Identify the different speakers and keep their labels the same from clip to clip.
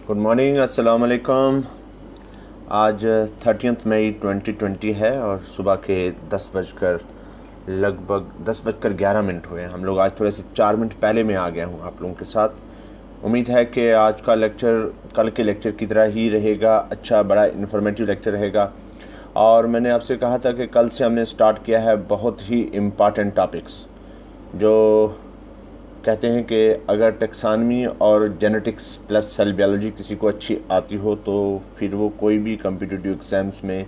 Speaker 1: Good morning, अस्सलाम वालेकुम। आज 30 मई 2020 है और सुबह के 10:11 हुए हैं। हम लोग आज थोड़े से 4 मिनट पहले मैं आ गया हूँ आप लोगों के साथ। उम्मीद है कि आज का लेक्चर कल के लेक्चर की तरह ही रहेगा, अच्छा बड़ा इन्फॉर्मेटिव लेक्चर रहेगा। और मैंने आपसे कहा था कि कल से हमने स्टार्ट किया है बहुत ही इम्पॉर्टेंट टॉपिक्स, जो कहते हैं कि अगर टेक्सानमी और जेनेटिक्स प्लस सेल बायोलॉजी किसी को अच्छी आती हो तो फिर वो कोई भी कम्पिटिटिव एग्ज़ाम्स में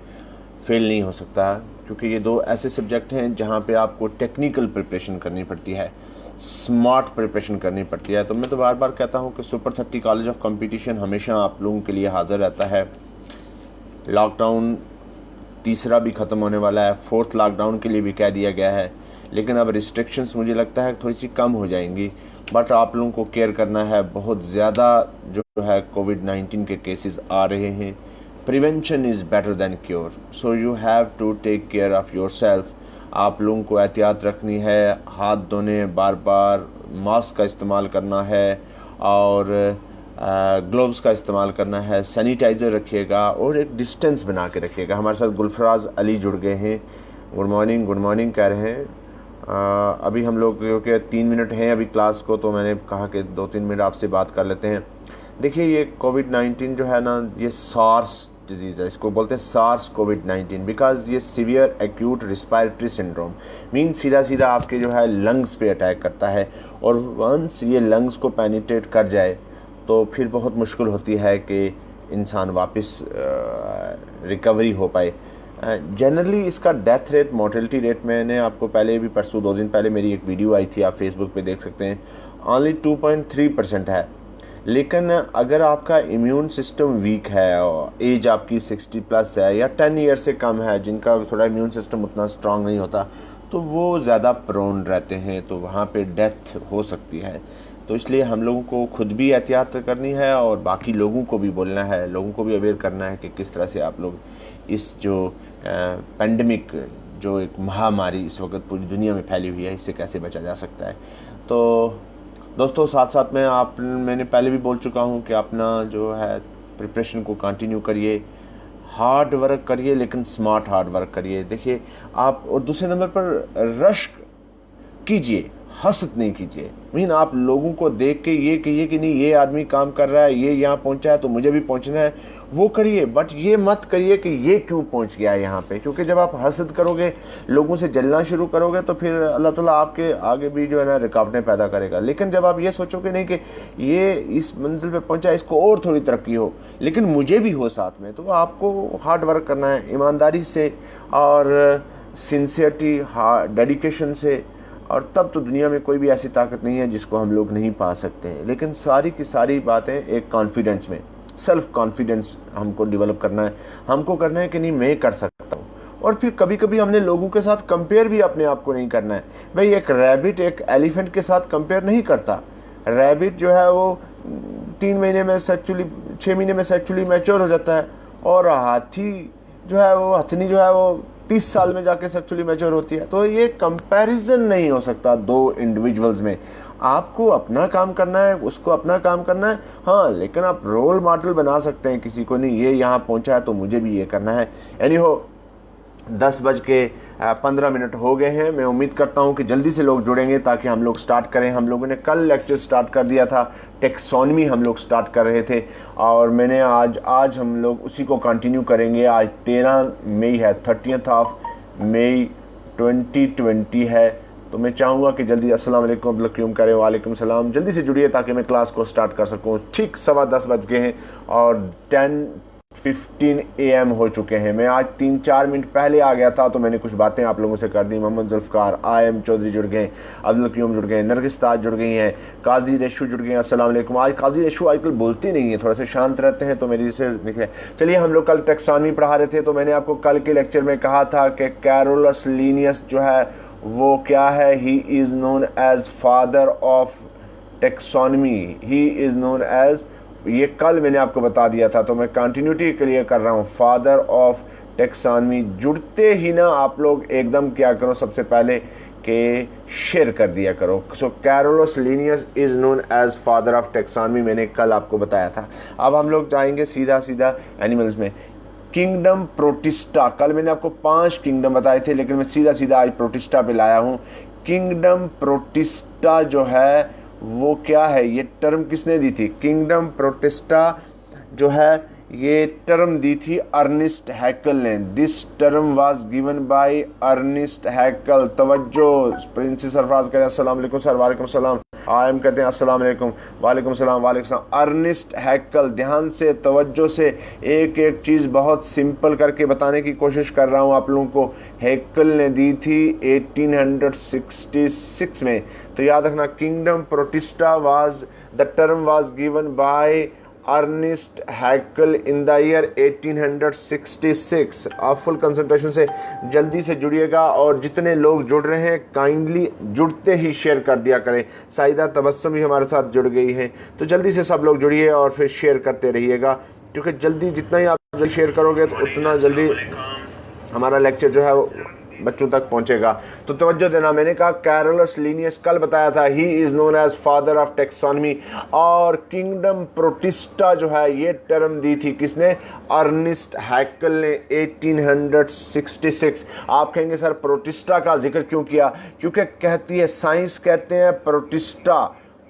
Speaker 1: फ़ेल नहीं हो सकता, क्योंकि ये दो ऐसे सब्जेक्ट हैं जहाँ पे आपको टेक्निकल प्रिपरेशन करनी पड़ती है, स्मार्ट प्रिपरेशन करनी पड़ती है। तो मैं तो बार बार कहता हूँ कि सुपर 30 कॉलेज ऑफ कंपटीशन हमेशा आप लोगों के लिए हाज़िर रहता है। लॉकडाउन तीसरा भी ख़त्म होने वाला है, फोर्थ लॉकडाउन के लिए भी कह दिया गया है, लेकिन अब रिस्ट्रिक्शंस मुझे लगता है थोड़ी सी कम हो जाएंगी। बट आप लोगों को केयर करना है, बहुत ज़्यादा जो है कोविड-19 के केसेस आ रहे हैं। Prevention is better than cure, so you have to take care of your self. आप लोगों को एहतियात रखनी है, हाथ धोने, बार बार मास्क का इस्तेमाल करना है और ग्लोव्स का इस्तेमाल करना है, सैनिटाइज़र रखिएगा और एक डिस्टेंस बना के रखिएगा। हमारे साथ गुलफराज अली जुड़ गए हैं। गुड मॉर्निंग कह रहे हैं। अभी हम लोग क्योंकि 3 मिनट हैं अभी क्लास को, तो मैंने कहा कि 2-3 मिनट आपसे बात कर लेते हैं। देखिए, ये कोविड-19 जो है ना, ये सार्स डिजीज़ है, इसको बोलते हैं सार्स कोविड-19, बिकॉज ये severe acute respiratory syndrome mean सीधा सीधा आपके जो है लंग्स पे अटैक करता है, और वंस ये लंग्स को पेनिट्रेट कर जाए तो फिर बहुत मुश्किल होती है कि इंसान वापस रिकवरी हो पाए। जनरली इसका डेथ रेट, मोर्टेलिटी रेट, मैंने आपको पहले भी परसों 2 दिन पहले मेरी एक वीडियो आई थी, आप फेसबुक पे देख सकते हैं, ओनली 2.3% है। लेकिन अगर आपका इम्यून सिस्टम वीक है और एज आपकी 60 प्लस है या 10 ईयर से कम है, जिनका थोड़ा इम्यून सिस्टम उतना स्ट्रांग नहीं होता, तो वो ज़्यादा प्रोन रहते हैं, तो वहाँ पे डेथ हो सकती है। तो इसलिए हम लोगों को खुद भी एहतियात करनी है और बाकी लोगों को भी बोलना है, लोगों को भी अवेयर करना है कि किस तरह से आप लोग इस जो पेंडेमिक, जो एक महामारी इस वक्त पूरी दुनिया में फैली हुई है, इससे कैसे बचा जा सकता है। तो दोस्तों, साथ साथ में मैंने पहले भी बोल चुका हूँ कि अपना जो है प्रिपरेशन को कंटिन्यू करिए, हार्ड वर्क करिए, लेकिन स्मार्ट हार्ड वर्क करिए। देखिए आप, और दूसरे नंबर पर रश कीजिए, हसद नहीं कीजिए। मीन आप लोगों को देख के ये कहिए कि नहीं, ये आदमी काम कर रहा है, ये यहाँ पहुँचा है तो मुझे भी पहुँचना है, वो करिए। बट ये मत करिए कि ये क्यों पहुँच गया है यहाँ पे, क्योंकि जब आप हसद करोगे, लोगों से जलना शुरू करोगे, तो फिर अल्लाह ताला आपके आगे भी जो है ना रुकावटें पैदा करेगा। लेकिन जब आप ये सोचोगे नहीं कि ये इस मंजिल पे पहुँचा, इसको और थोड़ी तरक्की हो, लेकिन मुझे भी हो साथ में, तो आपको हार्ड वर्क करना है ईमानदारी से और सिंसियरिटी, डेडिकेशन से, और तब तो दुनिया में कोई भी ऐसी ताकत नहीं है जिसको हम लोग नहीं पा सकते हैं। लेकिन सारी की सारी बातें एक कॉन्फिडेंस में, सेल्फ कॉन्फिडेंस हमको डेवलप करना है। हमको करना है कि नहीं, मैं कर सकता हूँ। और फिर कभी कभी हमने लोगों के साथ कंपेयर भी अपने आप को नहीं करना है। भाई, एक रैबिट एक एलिफेंट के साथ कंपेयर नहीं करता। रैबिट जो है वो 3 महीने में सेक्चुअली, 6 महीने में सेक्चुअली मैच्योर हो जाता है, और हाथी जो है वो, हथनी जो है वो 30 साल में जाके सेक्चुअली मैच्योर होती है। तो ये कंपैरिजन नहीं हो सकता दो इंडिविजुअल्स में। आपको अपना काम करना है, उसको अपना काम करना है, हाँ, लेकिन आप रोल मॉडल बना सकते हैं किसी को। नहीं, ये यहाँ पहुँचा है तो मुझे भी ये करना है। एनी हो, 10:15 हो गए हैं। मैं उम्मीद करता हूँ कि जल्दी से लोग जुड़ेंगे ताकि हम लोग स्टार्ट करें। हम लोगों ने कल लेक्चर स्टार्ट कर दिया था, टेक्सोनमी हम लोग स्टार्ट कर रहे थे, और मैंने आज हम लोग उसी को कंटिन्यू करेंगे। आज 13 मई है, 30 मई 2020 है। तो मैं चाहूँगा कि जल्दी अस्सलाम वालेकुम अब्दुल करें। वालेकुम सलाम। जल्दी से जुड़िए ताकि मैं क्लास को स्टार्ट कर सकूँ। ठीक 10:15 बज गए हैं और 10:15 AM हो चुके हैं। मैं आज 3-4 मिनट पहले आ गया था, तो मैंने कुछ बातें आप लोगों से कर दी। मोहम्मद जुल्फ़कार, AM चौधरी जुड़ गए, अब्दुल क़य्यूम जुड़ गए, नरगिस ताज जुड़ गई हैं, काजी रेशू जुड़ गए हैं। अस्सलाम वालेकुम। आज काजी रेशू आजकल बोलती नहीं है, थोड़ा से शांत रहते हैं, तो मेरी से निकले। चलिए, हम लोग कल टेक्सोनमी पढ़ा रहे थे, तो मैंने आपको कल के लेक्चर में कहा था कि कैरोलस लीनियस जो है वो क्या है, he is known as father of taxonomy, he is known as, ये कल मैंने आपको बता दिया था, तो मैं कंटिन्यूटी के लिए कर रहा हूँ, फादर ऑफ टेक्सोनमी। जुड़ते ही ना आप लोग एकदम क्या करो, सबसे पहले कि शेयर कर दिया करो। So Carolus Linnaeus is known as father of taxonomy, मैंने कल आपको बताया था। अब हम लोग जाएंगे सीधा सीधा एनिमल्स में। किंगडम प्रोटिस्टा, कल मैंने आपको 5 किंगडम बताए थे, लेकिन मैं सीधा सीधा आज प्रोटिस्टा पे लाया हूँ। किंगडम प्रोटिस्टा जो है वो क्या है, ये टर्म किसने दी थी? किंगडम प्रोटिस्टा जो है ये टर्म दी थी अर्निस्ट हैकल ने। This term was given by Ernst Haeckel. तवज्जो, प्रिंस सरफराज करें अस्सलाम वालेकुम सर। वालेकुम सलाम। आयम कहते हैं अस्सलाम वालेकुम। वालेकुम सलाम। वालेकुम सलाम। अर्निस्ट हैकल, ध्यान से तवज्जो से एक एक चीज़ बहुत सिंपल करके बताने की कोशिश कर रहा हूँ आप लोगों को। हैकल ने दी थी 1866 में। तो याद रखना, kingdom Protista was the term was given by Ernst Haeckel in the year 1866। आप फुल कंसंट्रेशन से जल्दी से जुड़िएगा, और जितने लोग जुड़ रहे हैं काइंडली जुड़ते ही शेयर कर दिया करें। साइदा तबस्सुम भी हमारे साथ जुड़ गई है, तो जल्दी से सब लोग जुड़िए और फिर शेयर करते रहिएगा, क्योंकि जल्दी जितना ही आप जल्दी शेयर करोगे तो उतना जल्दी हमारा लेक्चर जो है वो बच्चों तक पहुंचेगा। तो तवज्जो देना, मैंने कहा कैरोलस लिनियस कल बताया था, he is known as father of taxonomy. और किंगडम प्रोटिस्टा जो है ये टर्म दी थी किसने? अर्निस्ट हैकल ने 1866। आप कहेंगे सर प्रोटिस्टा का जिक्र क्यों किया? क्योंकि कहती है साइंस, कहते हैं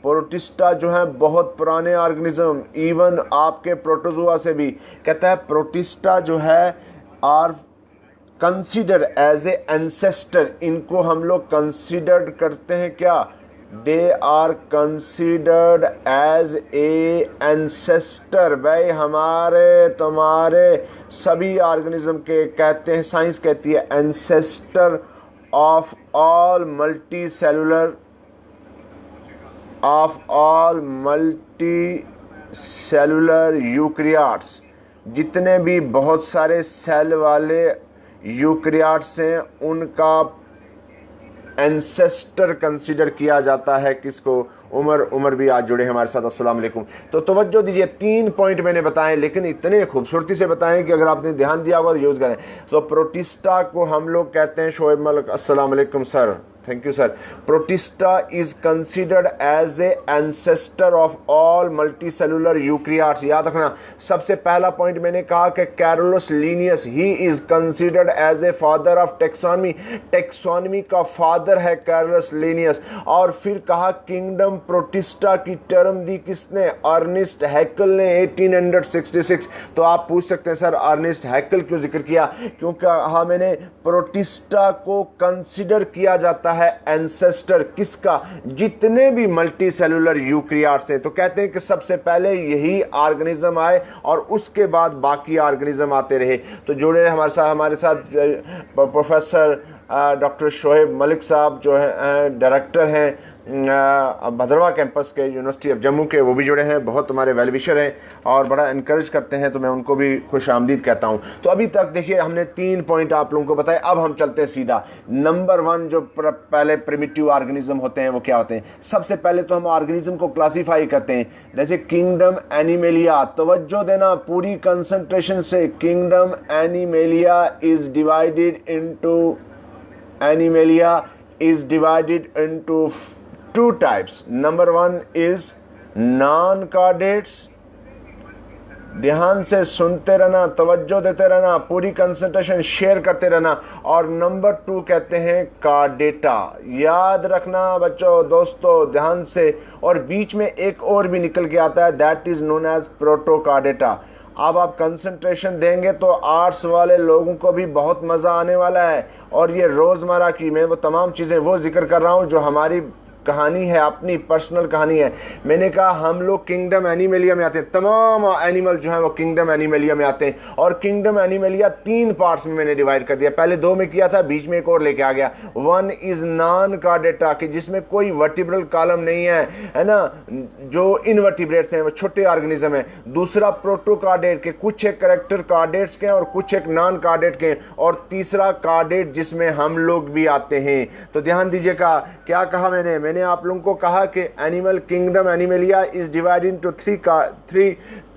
Speaker 1: प्रोटिस्टा जो है बहुत पुराने ऑर्गेनिज्म, इवन आपके प्रोटोजुआ से भी, कहता है प्रोटिस्टा जो है are consider as a ancestor. इनको हम लोग कंसिडर्ड करते हैं क्या? They are considered as a ancestor. भाई हमारे तुम्हारे सभी ऑर्गेनिज्म के कहते हैं, साइंस कहती है ancestor of all multi cellular eukaryotes. जितने भी बहुत सारे सेल वाले यूकैरियोट्स हैं उनका एंसेस्टर कंसीडर किया जाता है किसको? उमर भी आज जुड़े हमारे साथ, अस्सलाम वालेकुम। तो तवज्जो दीजिए, 3 पॉइंट मैंने बताए, लेकिन इतने खूबसूरती से बताएं कि अगर आपने ध्यान दिया होगा तो यूज़ करें। तो प्रोटिस्टा को हम लोग कहते हैं, शोएब मलिक अस्सलाम वालेकुम sir, thank you sir. Protista is considered as a ancestor of all multi cellular eukaryotes. याद रखना, सबसे पहला पॉइंट मैंने कहा कि Carolus Linnaeus he is considered as a father of taxonomy. Taxonomy का फादर है कैरोलस लिनियस। और फिर कहा किंगडम प्रोटिस्टा की टर्म दी किसने? अर्निस्ट हैकल ने 1866। तो आप पूछ सकते हैं सर अर्निस्ट हैकल क्यों जिक्र किया? क्योंकि कहा मैंने प्रोटिस्टा को कंसिडर किया जाता है एंसेस्टर किसका? जितने भी मल्टी सेलुलर यूकैरियोट्स हैं। तो कहते हैं कि सबसे पहले यही ऑर्गेनिज्म आए और उसके बाद बाकी ऑर्गेनिज्म आते रहे। तो जुड़े हमारे साथ प्रोफेसर डॉक्टर शोएब मलिक साहब जो हैं, डायरेक्टर हैं भद्रवा कैंपस के यूनिवर्सिटी ऑफ जम्मू के, वो भी जुड़े हैं, बहुत तुम्हारे वेल विशर हैं और बड़ा इनकरेज करते हैं, तो मैं उनको भी खुश आमदीद कहता हूं। तो अभी तक देखिए हमने 3 पॉइंट आप लोगों को बताए। अब हम चलते हैं सीधा नंबर 1, जो पहले प्रिमिटिव ऑर्गेनिज्म होते हैं वो क्या होते हैं? सबसे पहले तो हम ऑर्गेनिज्म को क्लासीफाई करते हैं, जैसे किंगडम एनिमेलिया। तवज्जो देना पूरी कंसंट्रेशन से। Kingdom animalia is divided into 2 types. Number 1 is non-chordates। ध्यान से सुनते रहना, तवज्जो देते रहना, पूरी कंसंट्रेशन शेयर करते रहना। और नंबर 2 कहते हैं कार्डेटा। याद रखना बच्चों, दोस्तों ध्यान से। और बीच में एक और भी निकल के आता है, दैट इज नोन एज प्रोटोकार्डेटा। अब आप कंसंट्रेशन देंगे तो आर्ट्स वाले लोगों को भी बहुत मज़ा आने वाला है। और ये रोज़मर्रा की मैं वो तमाम चीज़ें वो जिक्र कर रहा हूँ जो हमारी कहानी है, अपनी पर्सनल कहानी है। मैंने कहा हम लोग किंगडम एनिमेलिया में आते हैं, तमाम एनिमल जो है वो किंगडम एनिमेलिया में आते हैं। और किंगडम एनिमेलिया 3 पार्ट्स में मैंने डिवाइड कर दिया। पहले 2 में किया था, बीच में एक और लेके आ गया। 1 इज नॉन कार्डेटा, कि जिसमें कोई वर्टिब्रल कॉलम नहीं है ना, जो इनवर्टिब्रेट्स हैं, वो छोटे ऑर्गेनिज्म है। दूसरा प्रोटोकार्डेट के कुछ एक करेक्टर कार्डेट्स के हैं और कुछ एक नॉन कार्डेट के हैं। और तीसरा कार्डेट जिसमें हम लोग भी आते हैं। तो ध्यान दीजिएगा क्या कहा मैंने मैंने आप लोगों को कहा कि animal kingdom Animalia is divided into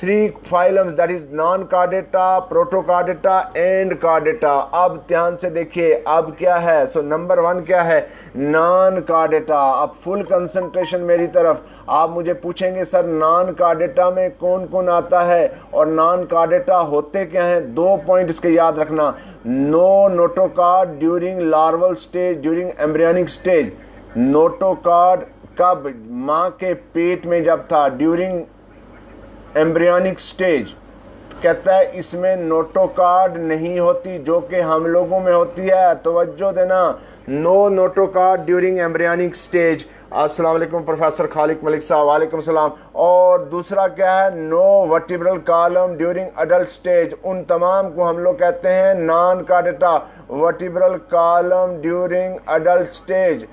Speaker 1: three phylums, that is non chordata, protochordata and chordata. अब ध्यान से देखिए अब क्या है। सो नंबर 1 क्या है? Non chordata. अब फुल कंसंट्रेशन मेरी तरफ। आप मुझे पूछेंगे सर नॉन कार्डेटा में कौन कौन आता है और नॉन कार्डेटा होते क्या हैं? 2 पॉइंट इसके याद रखना। No notochord during larval stage, during embryonic stage. Notochord कब? माँ के पेट में जब था, ड्यूरिंग एम्ब्रियोनिक स्टेज। कहता है इसमें नोटोकार्ड नहीं होती जो कि हम लोगों में होती है। तवज्जो देना, no notochord during embryonic stage. अस्सलाम वालेकुम प्रोफेसर खालिक मलिक साहब। वालेकुम सलाम। और दूसरा क्या है? No vertebral column during adult stage. उन तमाम को हम लोग कहते हैं non chordata. Vertebral column during adult stage.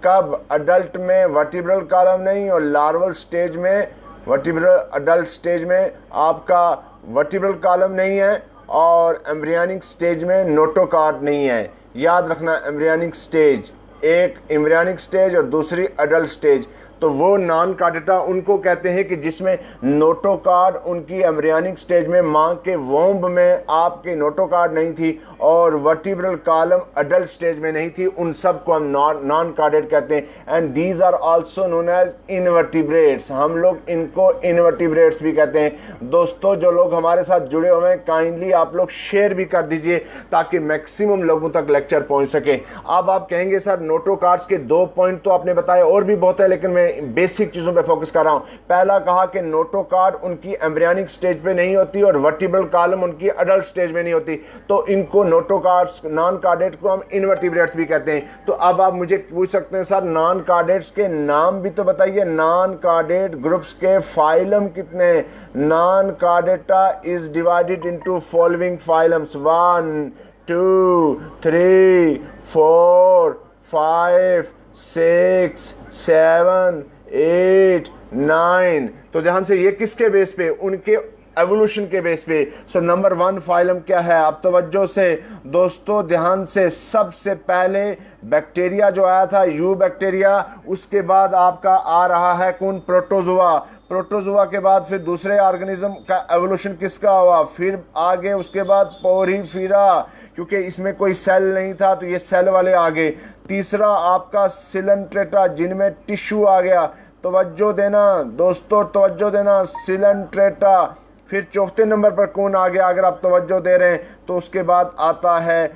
Speaker 1: कब? अडल्ट में वर्टिब्रल कॉलम नहीं और लार्वल स्टेज में, वर्टिब्रल अडल्ट स्टेज में आपका वर्टिब्रल कॉलम नहीं है और एम्ब्रियोनिक स्टेज में नोटोकार्ड नहीं है। याद रखना, एम्ब्रियोनिक स्टेज, एक एम्ब्रियोनिक स्टेज और दूसरी अडल्ट स्टेज। तो वो नॉन कार्डेटा उनको कहते हैं कि जिसमें नोटोकार्ड उनकी एम्ब्रियोनिक स्टेज में मां के वोम्ब में आपके नोटोकार्ड नहीं थी और वर्टिब्रल कॉलम अडल्ट स्टेज में नहीं थी। उन सब को हम नॉन कार्डेट कहते हैं। And these are also known as invertebrates. हम लोग इनको इनवर्टिब्रेट्स भी कहते हैं। दोस्तों जो लोग हमारे साथ जुड़े हुए हैं काइंडली आप लोग शेयर भी कर दीजिए ताकि मैक्सिमम लोगों तक लेक्चर पहुंच सके। अब आप कहेंगे सर नोटोकार्ड्स के 2 पॉइंट तो आपने बताए और भी बहुत है, लेकिन मैं बेसिक चीजों पे फोकस कर रहा हूं। पहला कहा कि नोटोकार्ड उनकी एम्ब्रियोनिक स्टेज पे नहीं होती और वर्टिब्रल कॉलम उनकी अडल्ट स्टेज में नहीं होती, तो इनको नोटोकार्ड्स, नॉन कार्डेट को हम इनवर्टिब्रेट्स भी कहते हैं। तो अब आप मुझे पूछ सकते हैं सर नॉन कार्डेट्स के नाम भी तो बताइए। नॉन कार्डेट ग्रुप्स के फाइलम कितने? Non chordata is divided into following phylums 1 2 3 4 5 6 7 8 9। तो ध्यान से ये किसके बेस पे? उनके एवोल्यूशन के बेस पे। सो नंबर 1 फाइलम क्या है? आप तवज्जो से दोस्तों ध्यान से, सबसे पहले बैक्टीरिया जो आया था यू बैक्टीरिया, उसके बाद आपका आ रहा है कौन? प्रोटोजोआ। प्रोटोजोआ के बाद फिर दूसरे ऑर्गेनिज्म का एवोल्यूशन किसका हुआ? फिर आगे उसके बाद पोरीफीरा, क्योंकि इसमें कोई सेल नहीं था तो ये सेल वाले आ गए। तीसरा आपका सिलेंट्रेटा जिनमें टिश्यू आ गया। तवज्जो देना दोस्तों, तवज्जो देना, सिलेंट्रेटा। फिर चौथे नंबर पर कौन आ गया? अगर आप तवज्जो दे रहे हैं तो उसके बाद आता है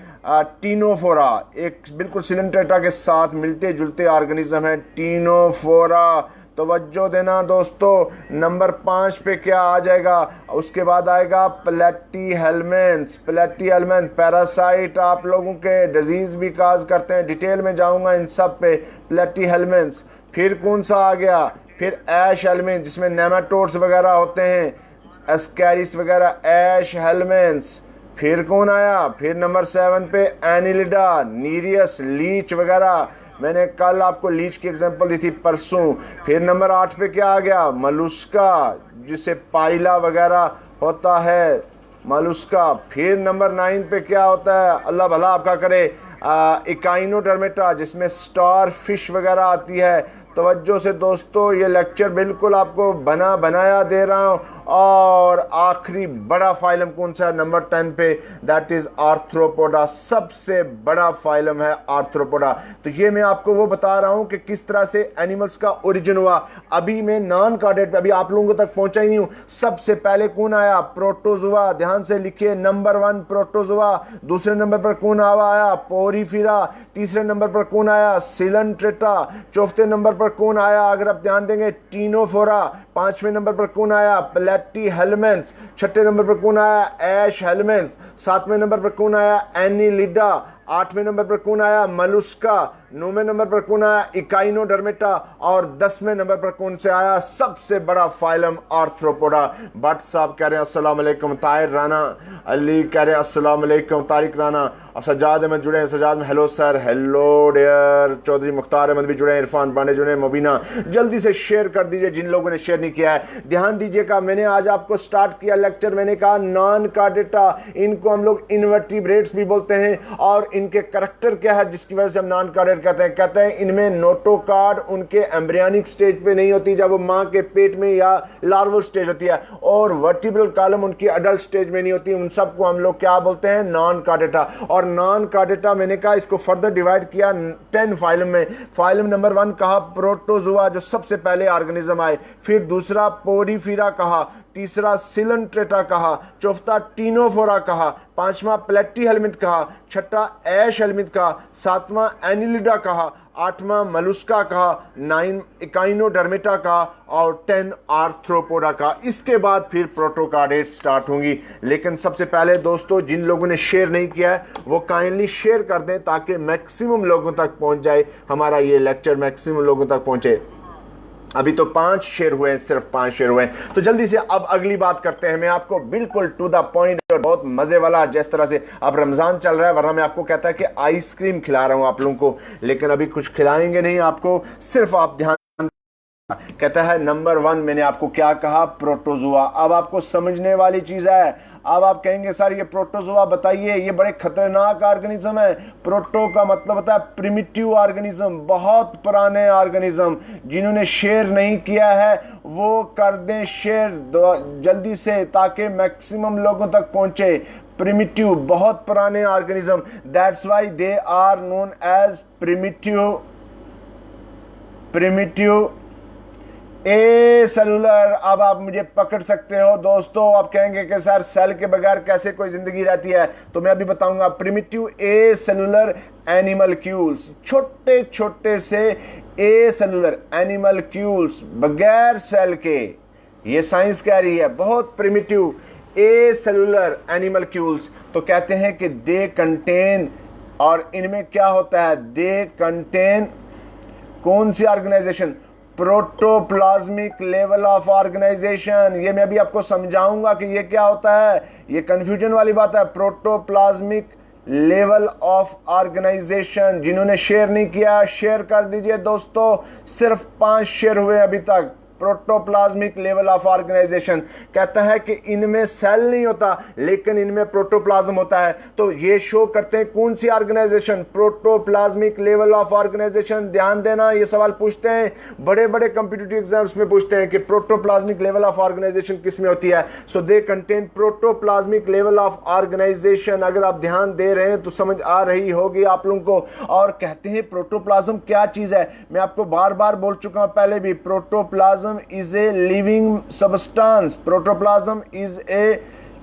Speaker 1: टीनोफोरा। एक बिल्कुल सिलेंट्रेटा के साथ मिलते जुलते ऑर्गेनिज्म है टीनोफोरा। तवज्जो देना दोस्तों। नंबर 5 पे क्या आ जाएगा? उसके बाद आएगा प्लेटीहेल्मेंथ्स। प्लेटीहेल्मेंथ पैरासाइट आप लोगों के डिजीज भी काज करते हैं, डिटेल में जाऊंगा इन सब पे। प्लेटीहेल्मेंथ्स। फिर कौन सा आ गया? फिर ऐश हेल्मेंथ जिसमें नेमाटोड्स वगैरह होते हैं, एस्कैरिस वगैरह, ऐश हेल्मेंथ्स। फिर कौन आया? फिर नंबर 7 पे एनिलिडा, नीरियस, लीच वगैरह। मैंने कल आपको लीच की एग्जांपल दी थी परसों। फिर नंबर 8 पे क्या आ गया? मलुस्का, जिसे पाइला वगैरह होता है, मलुस्का। फिर नंबर 9 पे क्या होता है? अल्लाह भला आपका करे, इकाइनोडर्मेटा जिसमें स्टार फिश वगैरह आती है। तवज्जो से दोस्तों, ये लेक्चर बिल्कुल आपको बनाया दे रहा हूँ। और आखिरी बड़ा फाइलम कौन सा है? नंबर 10 पे, दैट इज आर्थ्रोपोडा। सबसे बड़ा फाइलम है आर्थ्रोपोडा। तो ये मैं आपको वो बता रहा हूँ कि किस तरह से एनिमल्स का ओरिजिन हुआ। अभी मैं नॉन कार्डेट पे, अभी आप लोगों तक पहुंचा ही नहीं हूँ। सबसे पहले कौन आया? प्रोटोजोआ। ध्यान से लिखिए, नंबर 1 प्रोटोजोआ। दूसरे नंबर पर कौन आया? पोरीफीरा। तीसरे नंबर पर कौन आया? सिलेंट्रेटा। चौथे नंबर पर कौन आया? अगर आप ध्यान देंगे, टीनोफोरा। 5वें नंबर पर कौन आया? प्लेटीहेल्मेंथ्स। 6ठे नंबर पर कौन आया? ऐश हेल्मेंथ्स। 7वें नंबर पर कौन आया? एनिलिडा। 8वें नंबर पर कौन आया? मलुस्का। 9वें नंबर पर कौन आया? इकाइनोडर्मेटा। और 10वें नंबर पर कौन से आया? सबसे बड़ा फाइलम आर्थ्रोपोडा। भट्ट साहब कह रहे हैं अस्सलाम वालेकुम। ताहिर राना अली कह रहे हैं अस्सलाम वालेकुम। तारिक राना और सजाद अहमद जुड़े हैं। सजाद में hello sir, hello dear. Chaudhary Mukhtar Ahmad भी जुड़े हैं, इरफान पांडे जुड़े हैं, मुबीना। जल्दी से शेयर कर दीजिए जिन लोगों ने शेयर नहीं किया है। ध्यान दीजिएगा, मैंने आज आपको स्टार्ट किया लेक्चर, मैंने कहा नॉन कार्डेटा, इनको हम लोग इनवर्टिब्रेट्स भी बोलते हैं और इनके करैक्टर क्या है जिसकी वजह से हम नॉन कार्डेड कहते हैं इनमें नोटोकार्ड उनके एम्ब्रियनिक स्टेज पे नहीं होती जब वो माँ के पेट में या लार्वल स्टेज होती है, और वर्टिब्रल कॉलम उनकी अडल्ट स्टेज में नहीं होती। उन सबको हम लोग क्या बोलते हैं, नॉन कार्डेटा। और नॉन कार्डेटा मैंने कहा इसको फर्दर डिवाइड किया 10 फाइलम में। फाइलम नंबर 1 कहा प्रोटोजोआ जो सबसे पहले ऑर्गेनिज्म आए, फिर दूसरा पोरीफीरा कहा, तीसरा सिलेंट्रेटा कहा, चौथा टीनोफोरा कहा, पांचवा प्लेटीहेल्मिंथ कहा, छठा ऐश हेल्मिंथ कहा, सातवां एनिलिडा कहा, आठवां मलुस्का कहा, 9 इकाइनोडर्मेटा कहा और 10 आर्थ्रोपोडा का। इसके बाद फिर प्रोटोकार्डेट स्टार्ट होंगी। लेकिन सबसे पहले दोस्तों जिन लोगों ने शेयर नहीं किया है वो काइंडली शेयर कर दें ताकि मैक्सिमम लोगों तक पहुंच जाए, हमारा ये लेक्चर मैक्सिमम लोगों तक पहुंचे। अभी तो 5 शेयर हुए हैं, सिर्फ 5 शेयर हुए हैं। तो जल्दी से अब अगली बात करते हैं। मैं आपको बिल्कुल टू द पॉइंट और बहुत मजे वाला, जिस तरह से अब रमजान चल रहा है, वरना मैं आपको कहता है कि आइसक्रीम खिला रहा हूं आप लोगों को, लेकिन अभी कुछ खिलाएंगे नहीं आपको, सिर्फ आप ध्यान। कहता है नंबर 1 मैंने आपको क्या कहा, प्रोटोजोआ। अब आपको समझने वाली चीज है। अब आप कहेंगे सर ये प्रोटोजोआ बताइए, ये बड़े खतरनाक ऑर्गेनिज्म है। प्रोटो का मतलब होता है प्रिमिटिव ऑर्गेनिज्म, बहुत पुराने ऑर्गेनिज्म। जिन्होंने शेयर नहीं किया है वो कर दें शेयर जल्दी से ताकि मैक्सिमम लोगों तक पहुंचे। प्रिमिटिव, बहुत पुराने organism, that's why they are known as primitive a cellular. अब आप मुझे पकड़ सकते हो दोस्तों। आप कहेंगे कि सर सेल के बगैर कैसे कोई जिंदगी रहती है, तो मैं अभी बताऊंगा। प्रिमिटिव ए सेलुलर एनिमलक्यूल्स, छोटे छोटे से ए सेलुलर एनिमलक्यूल्स बगैर सेल के, ये साइंस कह रही है, बहुत प्रिमिटिव ए सेलुलर एनिमलक्यूल्स। तो कहते हैं कि दे कंटेन, और इनमें क्या होता है, दे कंटेन कौन सी organisation, protoplasmic level of organisation. ये मैं अभी आपको समझाऊंगा कि ये क्या होता है, ये कंफ्यूजन वाली बात है। Protoplasmic level of organisation. जिन्होंने शेयर नहीं किया शेयर कर दीजिए दोस्तों, सिर्फ 5 शेयर हुए अभी तक। प्रोटोप्लाज्मिक लेवल ऑफ ऑर्गेनाइजेशन कहता है कि इनमें सेल नहीं होता लेकिन इनमें प्रोटोप्लाज्म होता है। तो ये शो करते हैं कौन सी organisation, protoplasmic level of organisation. ध्यान देना, ये सवाल पूछते हैं बड़े बड़े कॉम्पिटिटिव एग्जाम्स में, पूछते हैं कि प्रोटोप्लाज्मिक लेवल ऑफ ऑर्गेनाइजेशन किस में होती है। So they contain protoplasmic level of organisation. अगर आप ध्यान दे रहे हैं तो समझ आ रही होगी आप लोगों को। और कहते हैं प्रोटोप्लाज्म क्या चीज है, मैं आपको बार बार बोल चुका हूं पहले भी, protoplasm is a living substance. Protoplasm is a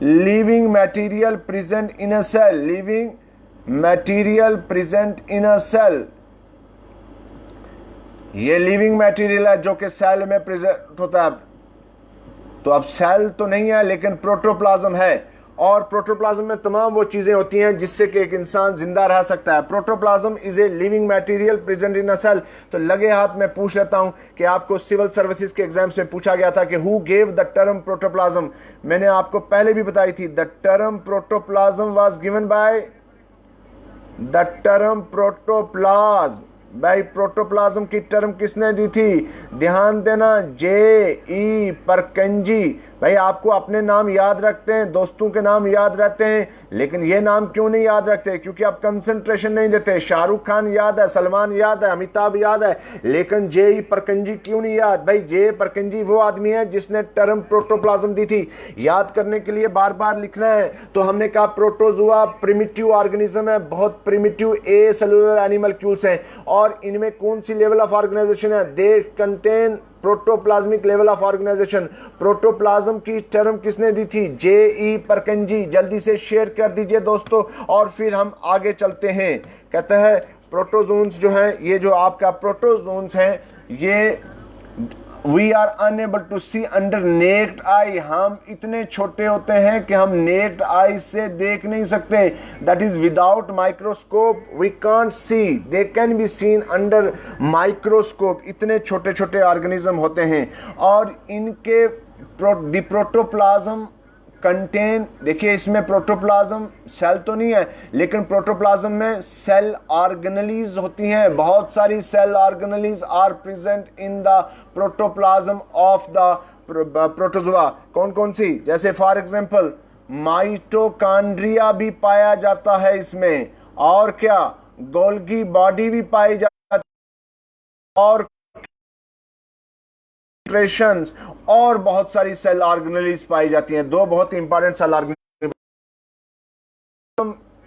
Speaker 1: living material present in a cell. Living material present in a cell. ये लिविंग मटेरियल है जो कि सेल में प्रेजेंट होता है। तो अब सेल तो नहीं है लेकिन प्रोटोप्लाज्म है, और प्रोटोप्लाज्म में तमाम वो चीजें होती हैं जिससे कि एक इंसान जिंदा रह सकता है। Protoplasm is a living material present in a cell. तो लगे हाथ में पूछ लेता हूं कि आपको सिविल सर्विसेज के एग्जाम्स में पूछा गया था कि who gave the term protoplasm. मैंने आपको पहले भी बताई थी, the term protoplasm was given by the term protoplasm. भाई प्रोटोप्लाज्म की टर्म किसने दी थी, ध्यान देना, J.E. परकंजी। भाई आपको अपने नाम याद रखते हैं, दोस्तों के नाम याद रहते हैं, लेकिन ये नाम क्यों नहीं याद रखते, क्योंकि आप कंसंट्रेशन नहीं देते। शाहरुख खान याद है, सलमान याद है, अमिताभ याद है, लेकिन J.E. परकंजी क्यों नहीं याद। भाई J. परकंजी वो आदमी है जिसने टर्म प्रोटोप्लाज्म दी थी। याद करने के लिए बार बार लिखना है। तो हमने कहा प्रोटोजोआ प्रिमिटिव ऑर्गेनिज्म है, बहुत प्रिमिटिव ए सेलुलर एनिमलक्यूल्स हैं। और इनमें कौन सी लेवल ऑफ ऑर्गेनाइजेशन है, they contain protoplasmic level of organisation. Protoplasm की टर्म किसने दी थी, J.E. परकंजी। जल्दी से शेयर कर दीजिए दोस्तों और फिर हम आगे चलते हैं। कहता है प्रोटोजोन्स जो हैं, ये जो आपका प्रोटोजोन्स हैं, ये we are unable to see under naked eye. हम इतने छोटे होते हैं कि हम नेक्ड आई से देख नहीं सकते। That is without microscope we can't see, they can be seen under microscope. इतने छोटे छोटे ऑर्गेनिज्म होते हैं। और इनके प्रोटोप्लाज्म कंटेन, देखिए इसमें प्रोटोप्लाज्म सेल तो नहीं है लेकिन प्रोटोप्लाज्म में सेल ऑर्गेनेलीज होती हैं। बहुत सारी cell organelles are present in the protoplasm of the protozoa. कौन कौन सी, जैसे फॉर एग्जांपल माइटोकॉन्ड्रिया भी पाया जाता है इसमें, और क्या, गोल्गी बॉडी भी पाई जाती है, और और बहुत सारी सेल ऑर्गेनेल्स पाई जाती हैं। दो बहुत इंपॉर्टेंट सेल ऑर्गेनेल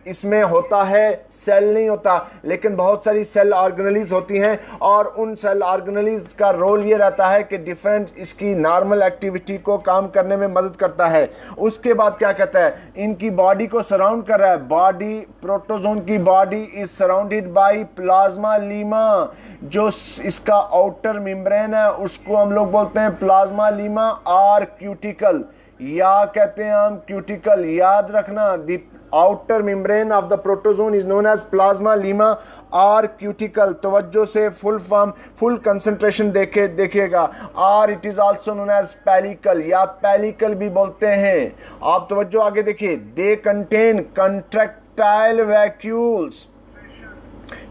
Speaker 1: इसमें होता है, सेल नहीं होता, लेकिन बहुत सारी सेल ऑर्गेनेल्स होती हैं, और उन सेल ऑर्गेनेल्स का रोल ये रहता है कि डिफरेंट इसकी नॉर्मल एक्टिविटी को काम करने में मदद करता है। उसके बाद क्या कहता है, इनकी बॉडी को सराउंड कर रहा है, बॉडी, प्रोटोजोन की body is surrounded by plasma Lima. जो इसका आउटर मेम्ब्रेन है उसको हम लोग बोलते हैं प्लाज्मा लीमा और क्यूटिकल, या कहते हैं हम क्यूटिकल। याद रखना, the outer membrane of the protozoan is known as plasma lemma और क्यूटिकल। तवज्जो से फुल फॉर्म, फुल कंसंट्रेशन देखिएगा। और it is also known as pellicle, या पेलिकल भी बोलते हैं। आप तवज्जो आगे देखिए, दे कंटेन कंट्रैक्टाइल वैक्यूल्स।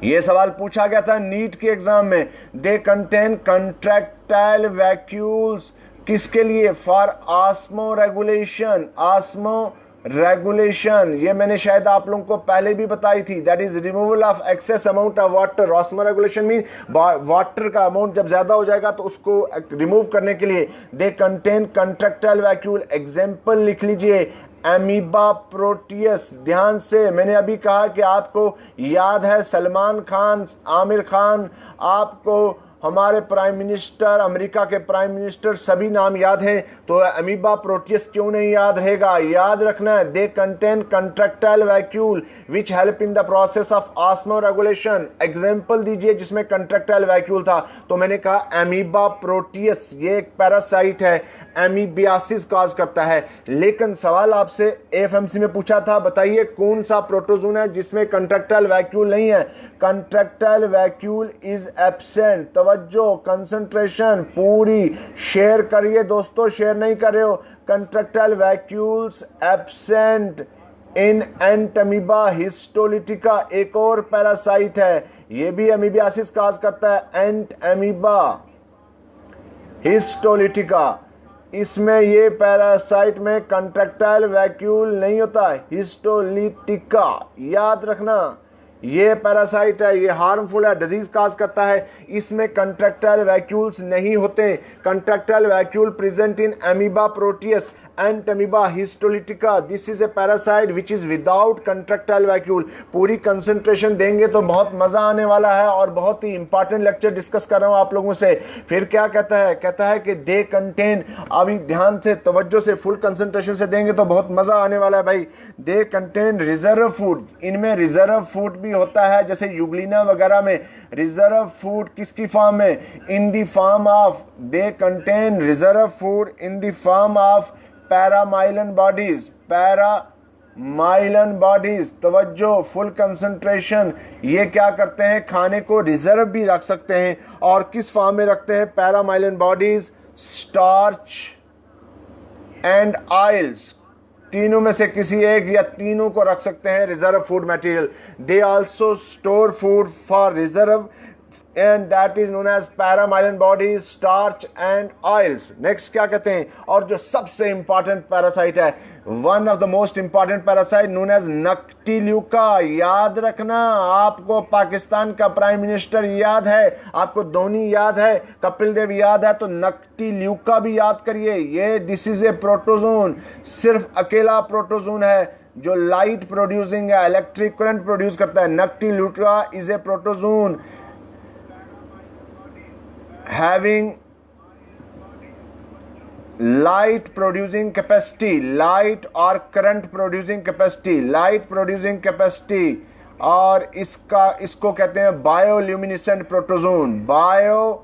Speaker 1: ये सवाल पूछा गया था नीट के एग्जाम में। दे कंटेन कंट्रैक्टाइल वैक्यूल्स किसके लिए? For osmo regulation. Osmo regulation ये मैंने शायद आप लोगों को पहले भी बताई थी, that is removal of excess amount of water. Osmo regulation mean water का अमाउंट जब ज्यादा हो जाएगा तो उसको रिमूव करने के लिए। They contain contractile vacuole. Example लिख लीजिए, एमीबा प्रोटियस। ध्यान से, मैंने अभी कहा कि आपको याद है सलमान खान, आमिर खान, आपको हमारे प्राइम मिनिस्टर, अमेरिका के प्राइम मिनिस्टर, सभी नाम याद हैं, तो अमीबा प्रोटियस क्यों नहीं याद रहेगा? याद रखना है, they contain contractile vacuole which help in the process of osmo regulation. Example दीजिए जिसमें कंट्रैक्टाइल वैक्यूल था, तो मैंने कहा अमीबा प्रोटियस, ये एक पैरासाइट है, एमीबियासिस कॉज करता है। लेकिन सवाल आपसे एफएमसी में पूछा था, बताइए कौन सा प्रोटोजोन है जिसमें कंट्रैक्टाइल वैक्यूल नहीं है? Contractile vacuole is absent. तवज्जो, कंसंट्रेशन पूरी शेयर करिए दोस्तों, शेयर नहीं कर रहे हो। Contractile vacuoles absent in ant amoeba histolytica. एक और पैरासाइट है, ये भी अमीबियासिस कॉज करता है, एंट अमीबा हिस्टोलिटिका। इसमें ये पैरासाइट में कंट्रैक्टाइल वैक्यूल नहीं होता है, हिस्टोलिटिका। याद रखना, ये पैरासाइट है, ये हार्मफुल है, डिजीज काज करता है। इसमें कंट्रैक्टाइल वैक्यूल्स नहीं होते। Contractile vacuole present in amoeba Proteus and amoeba histolytica. This is A parasite which is without contractile vacuole. पूरी कंसंट्रेशन देंगे तो बहुत मजा आने वाला है, और बहुत ही इंपॉर्टेंट लेक्चर डिस्कस कर रहा हूं आप लोगों से। फिर क्या कहता है? कहता है कि दे कंटेन, अभी ध्यान से तवज्जो से फुल कंसंट्रेशन से देंगे तो बहुत मजा आने वाला है भाई। दे कंटेन रिजर्व फूड। इनमें रिजर्व फूड भी होता है, जैसे यूग्लिना वगैरह में रिजर्व फूड किसकी फॉर्म में? In the form of, they contain reserve food in the form of paramylon bodies. Paramylon bodies, तवज्जो, फुल कंसंट्रेशन। ये क्या करते हैं? खाने को रिजर्व भी रख सकते हैं, और किस फॉर्म में रखते हैं? पैरामाइलन बॉडीज, स्टार्च एंड ऑयल्स। तीनों में से किसी एक या तीनों को रख सकते हैं reserve food material. They also store food for reserve and that is known as paramyelin bodies, starch and oils. Next क्या कहते हैं? और जो सबसे इंपॉर्टेंट पैरासाइट है, one of the most important parasite known as Noctiluca. याद रखना, आपको पाकिस्तान का प्राइम मिनिस्टर याद है, आपको धोनी याद है, कपिल देव याद है, तो नक्टिल्यूका भी याद करिए। ये दिस इज ए प्रोटोजोन, सिर्फ अकेला प्रोटोजोन है जो लाइट प्रोड्यूसिंग है, इलेक्ट्रिक करंट प्रोड्यूस करता है। Noctiluca is a protozoan having light producing capacity, light or current producing capacity, light producing capacity, और इसको कहते हैं bioluminescent protozoan. Bioluminescent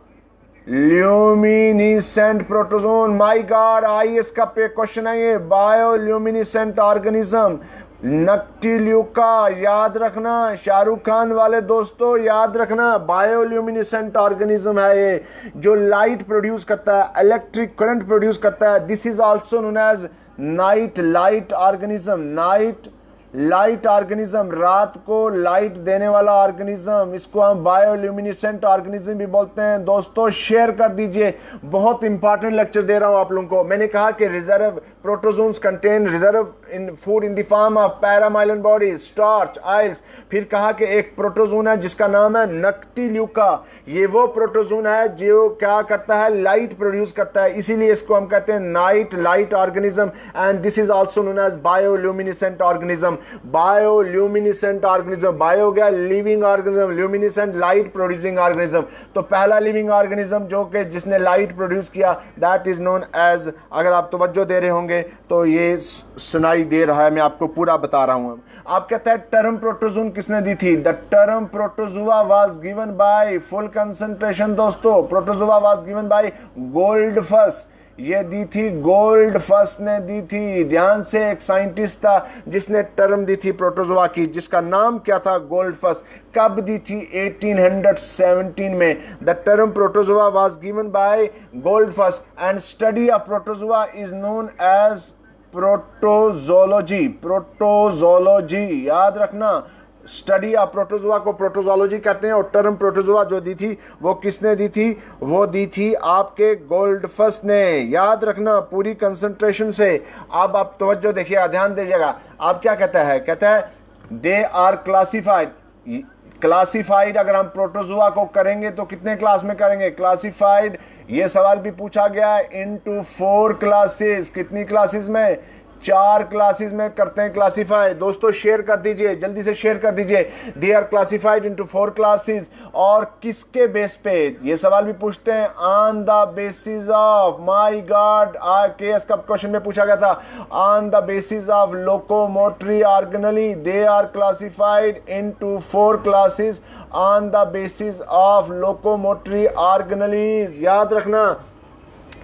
Speaker 1: protozoan, my God, IAS का क्वेश्चन है ये, बायोल्यूमिनेसेंट ऑर्गेनिज्म नक्टिल्यूका। याद रखना, शाहरुख खान वाले दोस्तों याद रखना, बायोल्यूमिनेसेंट ऑर्गेनिज्म है ये, जो लाइट प्रोड्यूस करता है, इलेक्ट्रिक करंट प्रोड्यूस करता है। This is also known as night light organism, night light organism, रात को लाइट देने वाला ऑर्गेनिज्म, इसको हम बायोल्यूमिनेसेंट ऑर्गेनिज्म भी बोलते हैं। दोस्तों शेयर कर दीजिए, बहुत इंपॉर्टेंट लेक्चर दे रहा हूं आप लोगों को। मैंने कहा कि reserve protozoans contain reserve in food in the form of paramylon bodies, starch, oils. फिर कहा कि एक प्रोटोजोन है जिसका नाम है नक्टिल्यूका। ये वो प्रोटोजोन है जो क्या करता है, लाइट प्रोड्यूस करता है, इसीलिए इसको हम कहते हैं night light organism. And this is also known as bioluminescent organism. Bioluminescent organism, bio गया living organism, luminescent light producing organism. तो पहला लिविंग ऑर्गेनिज्म जो कि जिसने लाइट प्रोड्यूस किया, दैट इज नोन एज, अगर आप तवज्जो दे रहे होंगे तो ये सुनाई दे रहा है, मैं आपको पूरा बता रहा हूं। आप कहते हैं टर्म प्रोटोजोन किसने दी थी? The term protozoa was given bye full concentration. दोस्तों प्रोटोजुआ वाज गिवन बाय गोल्डफस, ये दी थी गोल्डफस ने दी थी। ध्यान से, एक साइंटिस्ट था जिसने टर्म दी थी प्रोटोजुआ की, जिसका नाम क्या था? गोल्डफस। कब दी थी? 1817 में। The term protozoa was given by Goldfuss and study of protozoa is known as protozoology. Protozoology याद रखना, स्टडी ऑफ प्रोटोजुआ को प्रोटोजोलॉजी कहते हैं। और टर्म प्रोटोजुआ जो दी थी वो किसने दी थी? वो दी थी आपके गोल्डफस ने। याद रखना पूरी कंसंट्रेशन से। अब आप तवज्जो देखिएगा, ध्यान दीजिएगा। आप क्या कहता है? कहता है दे आर क्लासिफाइड। क्लासिफाइड अगर हम प्रोटोजुआ को करेंगे तो कितने क्लास में करेंगे? क्लासिफाइड, ये सवाल भी पूछा गया है, इनटू 4 क्लासेस। कितनी क्लासेस में? 4 क्लासेस में करते हैं क्लासिफाई। दोस्तों शेयर कर दीजिए, जल्दी से शेयर कर दीजिए। They are classified into 4 classes. और किसके बेस पे? ये सवाल भी पूछते हैं, on the basis of, my god, KS का क्वेश्चन में पूछा गया था, on the basis of locomotory organelle they are classified into 4 classes on the basis of locomotory organelles. याद रखना,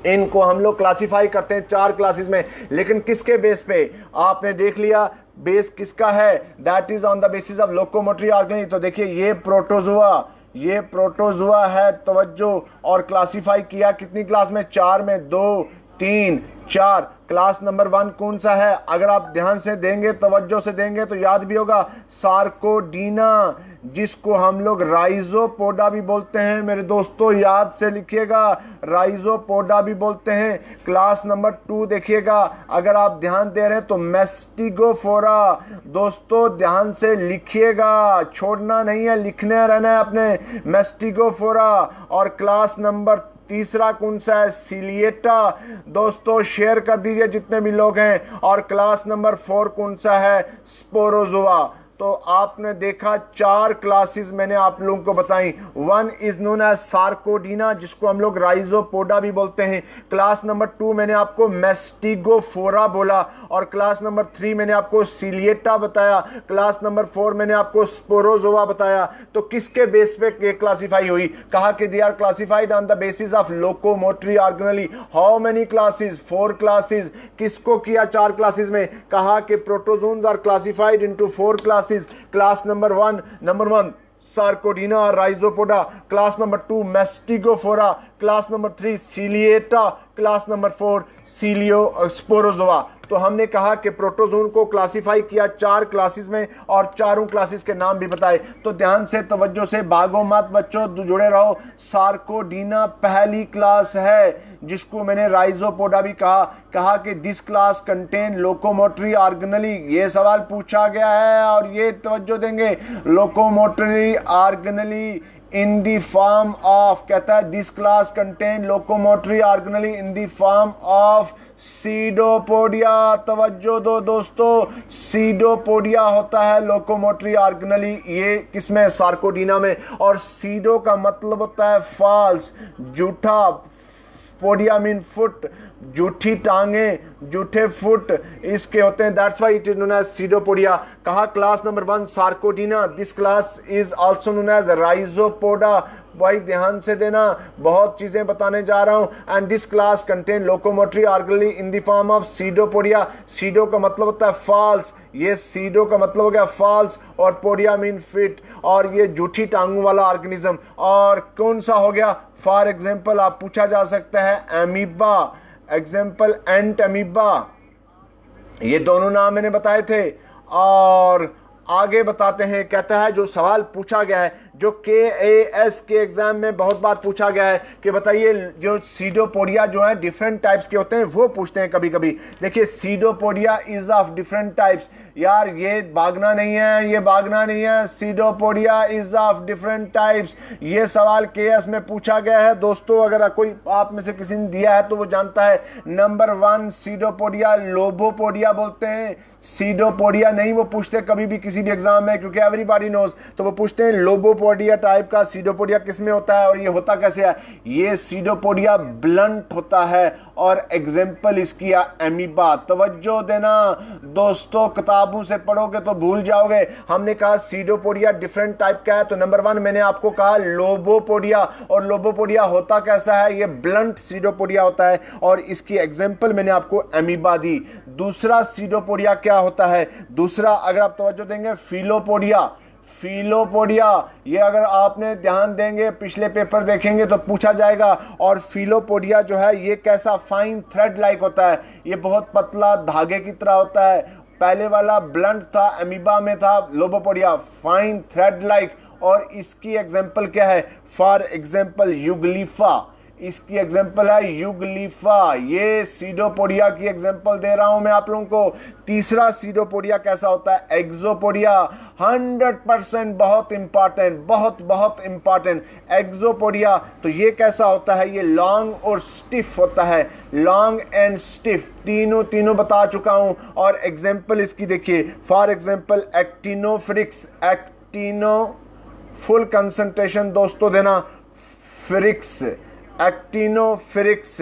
Speaker 1: इनको हम लोग क्लासिफाई करते हैं 4 क्लासेस में, लेकिन किसके बेस पे? आपने देख लिया बेस किसका है, that is on the basis of locomotory organelle. तो देखिए ये प्रोटोजुआ, ये प्रोटोजुआ है, तवज्जो। और क्लासिफाई किया कितनी क्लास में? 4 में, 2, 3, 4। क्लास नंबर 1 कौन सा है? अगर आप ध्यान से देंगे, तवज्जो से देंगे तो याद भी होगा, सार्कोडीना, जिसको हम लोग राइजोपोडा भी बोलते हैं। मेरे दोस्तों याद से लिखिएगा, राइजोपोडा भी बोलते हैं। क्लास नंबर 2 देखिएगा, अगर आप ध्यान दे रहे हैं तो मेस्टिगोफोरा। दोस्तों ध्यान से लिखिएगा, छोड़ना नहीं है, लिखने रहना है अपने, मेस्टिगोफोरा। और क्लास नंबर 3 कौन सा है? सिलिएटा। दोस्तों शेयर कर दीजिए जितने भी लोग हैं। और क्लास नंबर 4 कौन सा है? स्पोरोजुआ। तो आपने देखा 4 क्लासेस मैंने आप लोगों को बताई। 1 इज नोन एज सार्कोडीना, जिसको हम लोग राइजोपोडा भी बोलते हैं। क्लास नंबर 2 मैंने आपको मेस्टिगोफोरा बोला। और क्लास नंबर 3 मैंने आपको सिलिएटा बताया। क्लास नंबर 4 मैंने आपको स्पोरोजोआ बताया। तो किसके बेस पे क्लासिफाई हुई? कहा कि they are classified on the basis of locomotory organelle. How many classes? 4 classes. किसको किया 4 क्लासेस में? कहा कि protozoans are classified into 4 classes. Class number 1 Sarcodina और Rhizopoda. Class number 2 Mastigophora. Class number 3 Ciliata. Class number 4 Sporozoa. तो हमने कहा कि प्रोटोजोन को क्लासिफाई किया 4 क्लासेस में और चारों क्लासेस के नाम भी बताए। तो ध्यान से, तवज्जो से, भागो मत बच्चों, जुड़े रहो। सार्कोडीना पहली क्लास है, जिसको मैंने राइजोपोडा भी कहा कि this class contain locomotory organelle. ये सवाल पूछा गया है और ये तवज्जो देंगे, locomotory organelle in the form of, कहता है this class contain locomotory organelle in the form of pseudopodia. तवज्जो दो दोस्तों, सीडोपोडिया होता है लोकोमोटरी ऑर्गेनली, ये किसमें? सार्कोडीना में। और सीडो का मतलब होता है फॉल्स, झूठा। पोडिया मीन फुट, जूठी टांगे, जूठे फुट इसके होते हैं। That's why it is known as pseudopodia. कहा class number 1 Sarcodina, this class is also known as Rhizopoda. भाई ध्यान से देना, बहुत चीजें बताने जा रहा हूं। And this class contain locomotory organelle in the form of pseudopodia. Pseudo का मतलब होता है फॉल्स, ये सीडो का मतलब हो गया फॉल्स, और पोडिया मीन फिट, और ये जूठी टांगों वाला ऑर्गेनिज्म। और कौन सा हो गया? फॉर एग्जाम्पल आप पूछा जा सकता है एमीबा, एग्जाम्पल एंट अमीबा, ये दोनों नाम मैंने बताए थे। और आगे बताते हैं, कहता है जो सवाल पूछा गया है, जो KAS के एग्जाम में बहुत बार पूछा गया है कि बताइए जो सीडोपोडिया जो है डिफरेंट टाइप्स के होते हैं, वो पूछते हैं कभी कभी। देखिए pseudopodia is of different types, यार ये भागना नहीं है, ये भागना नहीं है, pseudopodia is of different types. ये सवाल KS में पूछा गया है दोस्तों, अगर कोई आप में से किसी ने दिया है तो वो जानता है। नंबर 1 सीडोपोडिया लोबोपोडिया बोलते हैं, सीडोपोडिया नहीं वो पूछते कभी भी किसी भी एग्जाम में, क्योंकि एवरीबॉडी नोज, तो वो पूछते हैं लोबोपोडिया टाइप का सीडोपोडिया किस में होता है और ये होता कैसे है। ये सीडोपोडिया ब्लंट होता है और एग्जाम्पल इसकी एमीबा। तवज्जो देना दोस्तों, किताबों से पढ़ोगे तो भूल जाओगे। हमने कहा सीडोपोडिया डिफरेंट टाइप का है, तो नंबर 1 मैंने आपको कहा लोबोपोडिया, और लोबोपोडिया होता कैसा है, ये ब्लंट सीडोपोडिया होता है और इसकी एग्जाम्पल मैंने आपको एमीबा दी। दूसरा सीडोपोडिया क्या होता है, दूसरा अगर आप तवज्जो देंगे फिलोपोडिया, फिलोपोडिया ये अगर आपने ध्यान देंगे पिछले पेपर देखेंगे तो पूछा जाएगा। और फिलोपोडिया जो है ये कैसा, फाइन थ्रेड लाइक होता है, ये बहुत पतला धागे की तरह होता है। पहले वाला ब्लंट था, एमीबा में था, लोबोपोडिया फाइन थ्रेड लाइक। और इसकी एग्जांपल क्या है, फॉर एग्जांपल युगलीफा, इसकी एग्जांपल है युगलीफा। ये सीडोपोडिया की एग्जांपल दे रहा हूं मैं आप लोगों को। तीसरा सीडोपोडिया कैसा होता है, एक्सोपोडिया, 100% बहुत इंपॉर्टेंट, बहुत बहुत इंपॉर्टेंट एक्सोपोडिया। तो ये कैसा होता है, ये लॉन्ग और स्टिफ होता है, लॉन्ग एंड स्टिफ, तीनों बता चुका हूं। और एग्जांपल इसकी देखिए, for example Actinophrys, actino full concentration दोस्तों देना, फ्रिक्स, एक्टिनोफ्रिक्स,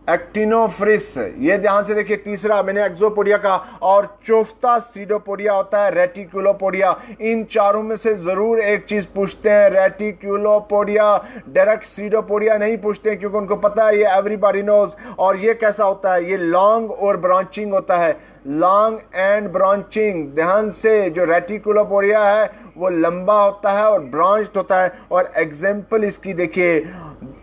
Speaker 1: एक्टिनोफ्रिस, ये ध्यान से देखिए। तीसरा मैंने एक्सोपोडिया का, और चौथा सीडोपोडिया होता है रेटिकुलोपोडिया। इन चारों में से जरूर एक चीज पूछते हैं, रेटिकुलोपोडिया। डायरेक्ट सीडोपोडिया नहीं पूछते क्योंकि उनको पता है ये एवरीबॉडी नोज। और ये कैसा होता है, ये लॉन्ग और ब्रांचिंग होता है, लॉन्ग एंड ब्रांचिंग। ध्यान से, जो रेटिकुलोपोडिया है वो लंबा होता है और ब्रांच्ड होता है। और एग्जाम्पल इसकी देखिए,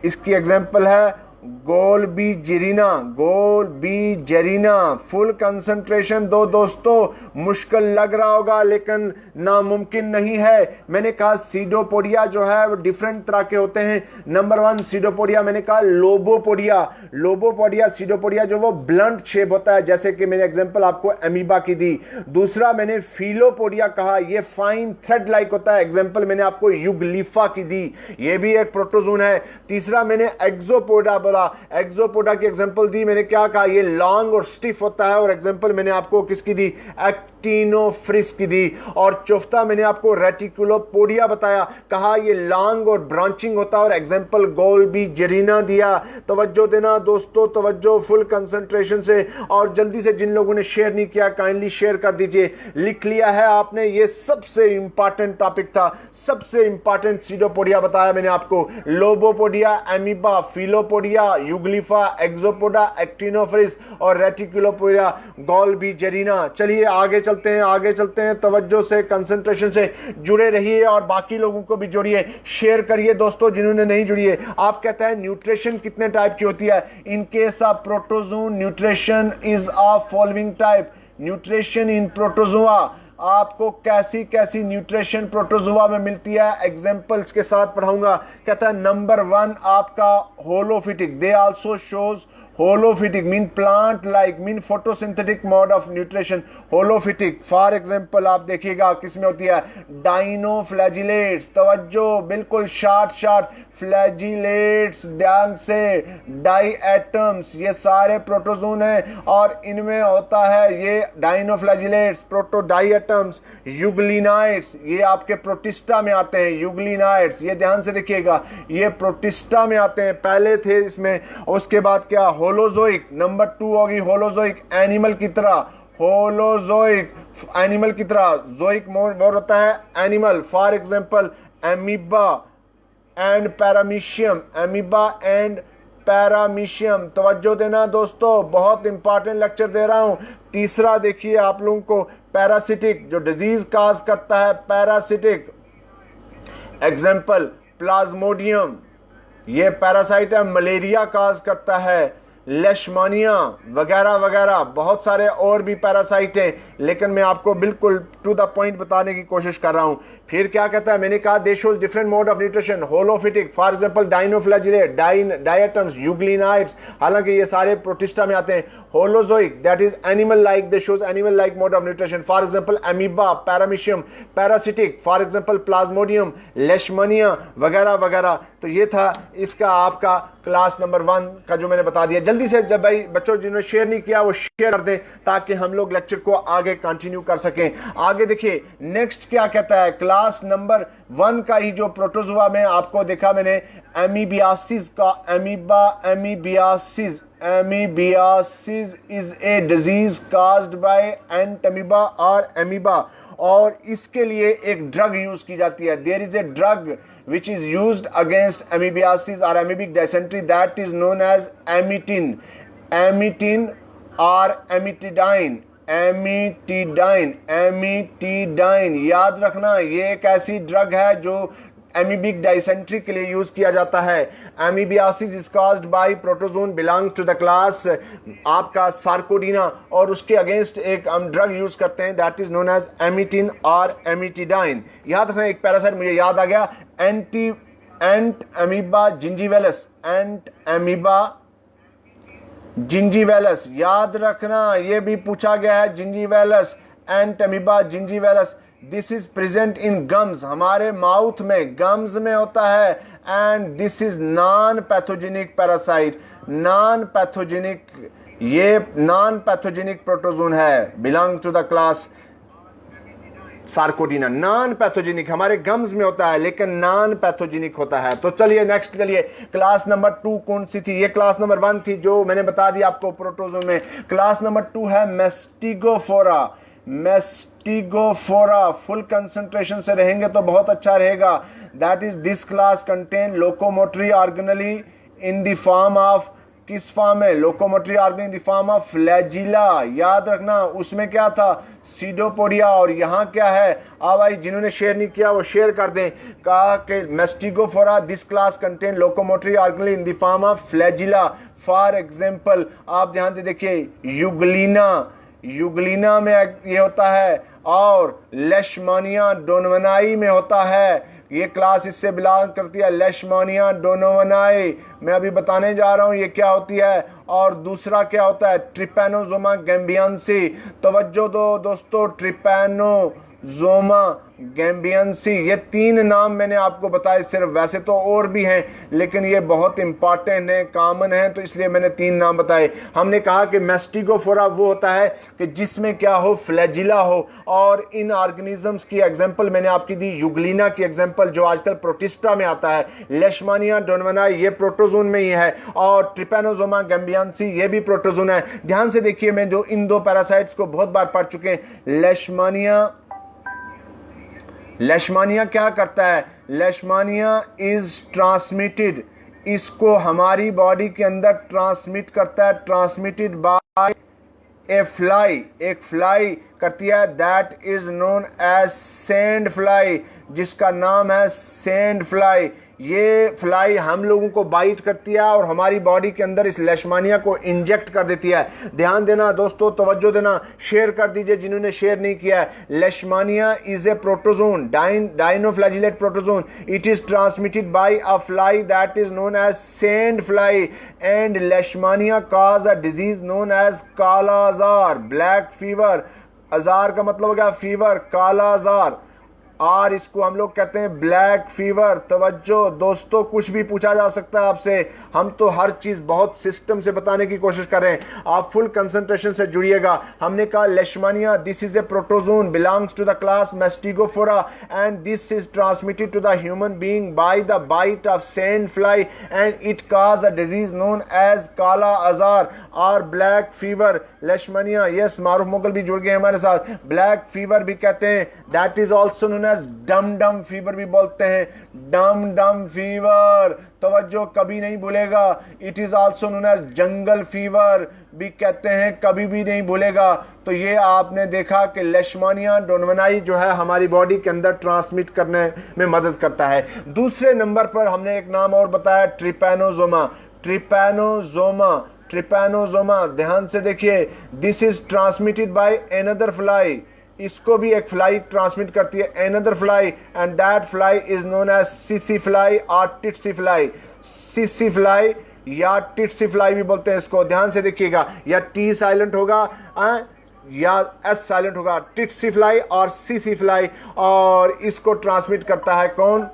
Speaker 1: इसकी एग्जाम्पल है गोल्बी जेरिना, गोल्बी जेरिना। फुल कंसंट्रेशन दो दोस्तों, मुश्किल लग रहा होगा लेकिन नामुमकिन नहीं है। मैंने कहा सीडोपोडिया जो है वो डिफरेंट तरह के होते हैं। नंबर 1 सीडोपोडिया मैंने कहा लोबोपोडिया, लोबोपोडिया सीडोपोडिया जो वो ब्लंट शेप होता है, जैसे कि मैंने एग्जांपल आपको एमीबा की दी। दूसरा मैंने फिलोपोडिया कहा, ये फाइन थ्रेड लाइक होता है, एग्जांपल मैंने आपको युगलीफा की दी, ये भी एक प्रोटोजोन है। तीसरा मैंने एक्सोपोडा बोला, एक्सोपोडा की एग्जांपल दी, मैंने क्या कहा, ये लॉन्ग और स्टिफ होता है, और एग्जांपल मैंने आपको किसकी दी, एक्टिनोफ्रिस की दी। और चौथा मैंने आपको रेटिकुलोपोडिया बताया, कहा ये लॉन्ग और ब्रांचिंग होता है, और एग्जांपल गोल्बी जेरिना दिया। तवज्जो देना दोस्तों, तवज्जो फुल कंसंट्रेशन से। और जल्दी से जिन लोगों ने शेयर नहीं किया काइंडली शेयर कर दीजिए। लिख लिया है आपने, ये सबसे इंपॉर्टेंट टॉपिक था, सबसे इंपॉर्टेंट सीडोपोडिया बताया मैंने आपको, लोबोपोडिया, एमीबा, फिलोपोडिया, युगलीफा, एक्सोपोडा, एक्टिनोफ्रिस और रेटिकुलोपोडिया, गोल्बी जेरिना। चलिए आगे चलते हैं, आगे चलते हैं। तवज्जो से, कंसंट्रेशन से जुड़े रहिए और बाकी लोगों को भी जोड़िए, शेयर करिए दोस्तों जिन्होंने नहीं जुड़ी है। आप कहते हैं न्यूट्रिशन कितने टाइप की होती है, in case of protozoan nutrition is of following type. Nutrition in protozoa, आपको कैसी कैसी न्यूट्रिशन प्रोटोजोआ में मिलती है एग्जांपल्स के साथ पढ़ाऊंगा। कहता है नंबर 1 आपका holophytic, they also shows holophytic mean plant like mean photosynthetic mode of nutrition. Holophytic for example आप देखिएगा किसमें होती है, डाइनोफ्लैजिलेट्स। तवज्जो, बिल्कुल शार्ट फ्लैजिलेट्स, ध्यान से, डाई एटम्स, ये सारे प्रोटोजोन हैं और इनमें होता है ये dinoflagellates, proto diatoms, euglenoids, ये आपके प्रोटिस्टा में आते हैं, यूग्लिनाइट्स, ये ध्यान से देखिएगा, ये प्रोटिस्टा में आते हैं, पहले थे इसमें। उसके बाद क्या, होलोजोइक, नंबर 2 होगी होलोजोइक, एनिमल की तरह, होलोजोइक एनिमल की तरह, जोइक मोर होता है animal, for example amoeba and paramecium, amoeba and paramecium. तवज्जो देना दोस्तों, बहुत इंपॉर्टेंट लेक्चर दे रहा हूं। तीसरा देखिए आप लोगों को, पैरासिटिक, जो डिजीज काज करता है, पैरासिटिक, एग्जांपल प्लाज्मोडियम, ये पैरासाइट है, मलेरिया काज करता है। लेशमानिया वगैरह वगैरह बहुत सारे और भी पैरासाइट हैं, लेकिन मैं आपको बिल्कुल टू द पॉइंट बताने की कोशिश कर रहा हूं। फिर क्या कहता है, मैंने कहा they shows different mode of nutrition, holophytic for example dinoflagellate, diatoms, euglenoids, हालांकि ये सारे प्रोटिस्टा में आते हैं। Holozoic that is animal like, they shows animal like mode of nutrition, for example amoeba, paramecium, parasitic for example Plasmodium, Leishmania वगैरह वगैरह। तो ये था इसका आपका क्लास नंबर 1 का जो मैंने बता दिया। जल्दी से जब भाई बच्चों जिन्होंने शेयर नहीं किया वो शेयर कर दें ताकि हम लोग लेक्चर को आगे कंटिन्यू कर सकें। आगे देखिए नेक्स्ट क्या कहता है, क्लास नंबर 1 का ही जो प्रोटोजोआ में आपको देखा मैंने एमीबियासिस का, amoebiasis is a disease caused by entamoeba और अमीबा, और इसके लिए एक ड्रग यूज की जाती है। There is a drug which is used against amoebiasis or amoebic dysentery that is known as amitin or amitidine। याद रखना ये एक ऐसी ड्रग है जो एमीबिक डाइसेंट्री के लिए यूज किया जाता है। Amoebiasis is caused by protozoan belong to the class आपका सार्कोडीना, और उसके अगेंस्ट एक हम ड्रग यूज करते हैं that is known as emetine और एमिटिडाइन। याद रखना एक पैरासाइट मुझे याद आ गया, एंट अमीबा जिंजीवेलस, एंट अमीबा जिंजीवेलस, याद रखना ये भी पूछा गया है, gingivalis, Entamoeba gingivalis. This is present in gums, हमारे माउथ में गम्स में होता है, and this is non pathogenic parasite, non pathogenic, ये नॉन पैथोजेनिक प्रोटोजोन है, belong to the class Sarcodina. Non pathogenic हमारे गम्स में होता है लेकिन नॉन पैथोजेनिक होता है। तो चलिए नेक्स्ट चलिए, क्लास नंबर 2 कौन सी थी? ये क्लास नंबर 1 थी जो मैंने बता दिया आपको प्रोटोजोन में। क्लास नंबर 2 है मेस्टिगोफोरा। मेस्टिगोफोरा फुल कंसंट्रेशन से रहेंगे तो बहुत अच्छा रहेगा। That is this class contain locomotory organelle in the form of, किस फॉर्म है? Locomotory organ in the form of flagella. याद रखना उसमें क्या था? सीडोपोडिया। और यहाँ क्या है? भाई जिन्होंने शेयर नहीं किया वो शेयर कर दें। कहा कि Mastigophora this class contain locomotory organ in the form of flagella. For example आप ध्यान से देखिए, यूग्लिना, यूग्लिना में ये होता है, और लेशमानिया डोनवनाई में होता है। ये क्लास इससे बिलोंग करती है, लेशमानिया डोनोवनाई। मैं अभी बताने जा रहा हूँ ये क्या होती है। और दूसरा क्या होता है? ट्रिपैनोजोमा गैम्बियंसी। तवज्जो दो दोस्तों, ट्रिपैनोजोमा गैम्बियंसी, ये 3 नाम मैंने आपको बताए सिर्फ, वैसे तो और भी हैं लेकिन ये बहुत इंपॉर्टेंट हैं, कॉमन हैं, तो इसलिए मैंने 3 नाम बताए। हमने कहा कि मेस्टिगोफोरा वो होता है कि जिसमें क्या हो? फ्लैजिला हो। और इन ऑर्गेनिजम्स की एग्जांपल मैंने आपकी दी, यूग्लिना की एग्जांपल जो आजकल प्रोटिस्टा में आता है, लेशमानिया डोनवनाई ये प्रोटोजोन में ही है, और ट्रिपैनोजोमा गैम्बियंसी ये भी प्रोटोजोन है। ध्यान से देखिए, मैं जो इन 2 पैरासाइट्स को बहुत बार पढ़ चुके हैं। लेशमानिया क्या करता है? लेशमानिया इज ट्रांसमिटेड, इसको हमारी बॉडी के अंदर ट्रांसमिट करता है, ट्रांसमिटेड बाय ए फ्लाई, एक फ्लाई करती है, that is known as sand fly, जिसका नाम है सैंड फ्लाई। ये फ्लाई हम लोगों को बाइट करती है और हमारी बॉडी के अंदर इस लेशमानिया को इंजेक्ट कर देती है। ध्यान देना दोस्तों, तवज्जो देना, शेयर कर दीजिए जिन्होंने शेयर नहीं किया है। Leishmania is a protozoan, dinoflagellate protozoan. It is transmitted by a fly that is known as sand fly, and Leishmania cause a disease known as kala azar, black fever. आजार का मतलब हो गया फीवर, काला आजार, और इसको हम लोग कहते हैं ब्लैक फीवर। तवज्जो दोस्तों, कुछ भी पूछा जा सकता है आपसे, हम तो हर चीज बहुत सिस्टम से बताने की कोशिश कर रहे हैं। आप फुल कंसंट्रेशन से जुड़िएगा। हमने कहा Leishmania this is a protozoan belongs to the class Mastigophora, and this is transmitted to the human being by the bite of sand fly, and it cause a disease known as kala azar और black fever. Leishmania, yes Maroof Mughal भी जुड़ गए हमारे साथ। Black fever भी कहते हैं, that is also known as Dum Dum fever भी बोलते हैं, डम डम फीवर। तवज्जो कभी नहीं भूलेगा। It is also known as jungle fever भी कहते हैं, कभी भी नहीं भूलेगा। तो ये आपने देखा कि लेशमानिया डोनवनाई जो है हमारी बॉडी के अंदर ट्रांसमिट करने में मदद करता है। दूसरे नंबर पर हमने एक नाम और बताया, ट्रिपैनोजोमा। ट्रिपैनोजोमा, ट्रिपैनोसोमा, ध्यान से देखिए, this is transmitted by another fly, इसको भी एक फ्लाई ट्रांसमिट करती है, another fly, and that fly is known as सीसी फ्लाई और टिट्सी फ्लाई। सीसी फ्लाई या टिट्सी फ्लाई भी बोलते हैं इसको, ध्यान से देखिएगा, या टी साइलेंट होगा या एस साइलेंट होगा, टिट्सी फ्लाई और सीसी फ्लाई, और इसको ट्रांसमिट करता है कौन?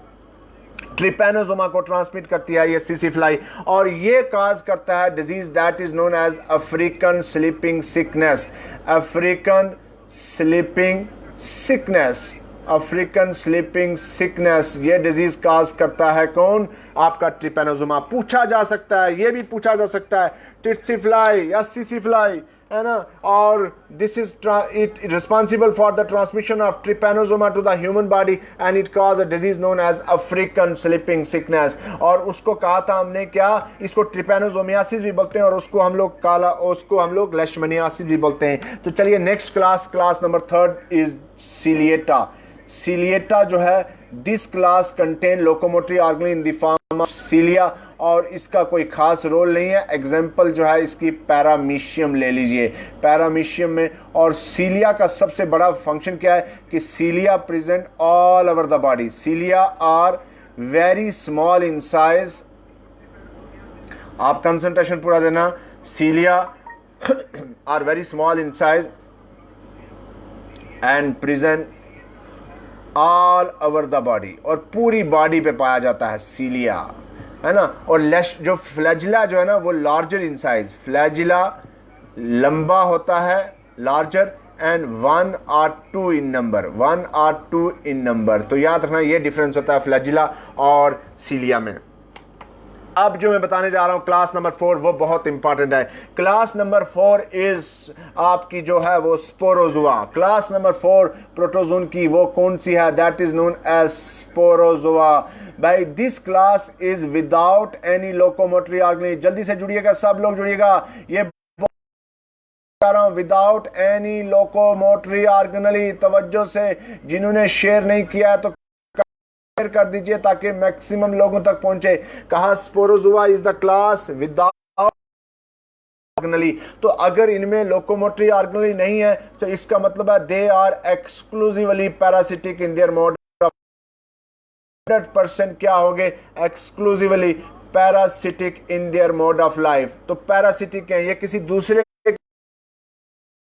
Speaker 1: ट्रिपैनोसोमा को ट्रांसमिट करती है ये सीसी फ्लाई, और ये काज करता है disease that is known as African sleeping sickness. African sleeping sickness, African sleeping sickness, ये डिजीज काज करता है कौन? आपका ट्रिपैनोसोमा। पूछा जा सकता है, ये भी पूछा जा सकता है, टिट्सी फ्लाई या सीसी फ्लाई, है ना, और this is it responsible for the transmission of trypanosoma to the human body and it cause a disease known as African sleeping sickness. और उसको कहा था हमने क्या, इसको ट्रिपैनोसोमियासिस भी बोलते हैं, और उसको हम लोग लेशमनियासिस भी बोलते हैं। तो चलिए नेक्स्ट क्लास नंबर 3 इज सिलिएटा। सिलिएटा जो है, this class contain locomotory organ in the form of cilia, और इसका कोई खास रोल नहीं है। एग्जाम्पल जो है इसकी पैरामीशियम ले लीजिए, पैरामीशियम में, और सीलिया का सबसे बड़ा फंक्शन क्या है कि cilia present all over the body. Cilia are very small in size, आप कंसंट्रेशन पूरा देना, cilia are very small in size and present all over the body, और पूरी बॉडी पे पाया जाता है सीलिया, है ना। और जो फ्लैजिला जो है ना वो लार्जर इन साइज, फ्लैजिला लंबा होता है, larger, and 1 or 2 in number, 1 or 2 in number. तो याद रखना ये डिफरेंस होता है फ्लैजिला और सीलिया में। अब जो मैं बताने जा रहा हूं क्लास नंबर 4, वो बहुत इंपॉर्टेंट है। क्लास नंबर 4 इज आपकी जो है वो स्पोरोजुआ। क्लास नंबर 4 प्रोटोजोन की वो कौन सी है? That is known as Sporozoa. भाई this class is without any locomotory organ. जल्दी से जुड़िएगा, सब लोग जुड़िएगा, ये बता रहा हूं, विदाउट एनी लोकोमोटरी ऑर्गनली। तवज्जो से, जिन्होंने शेयर नहीं किया तो कर दीजिए ताकि मैक्सिमम लोगों तक पहुंचे। कहा Sporozoa is the class without organelle. तो अगर इनमें लोकोमोटरी ऑर्गनली नहीं है तो इसका मतलब है they are exclusively parasitic in their mode of 100% क्या होंगे? Exclusively parasitic in their mode of life. तो पैरासिटिक है, ये किसी दूसरे,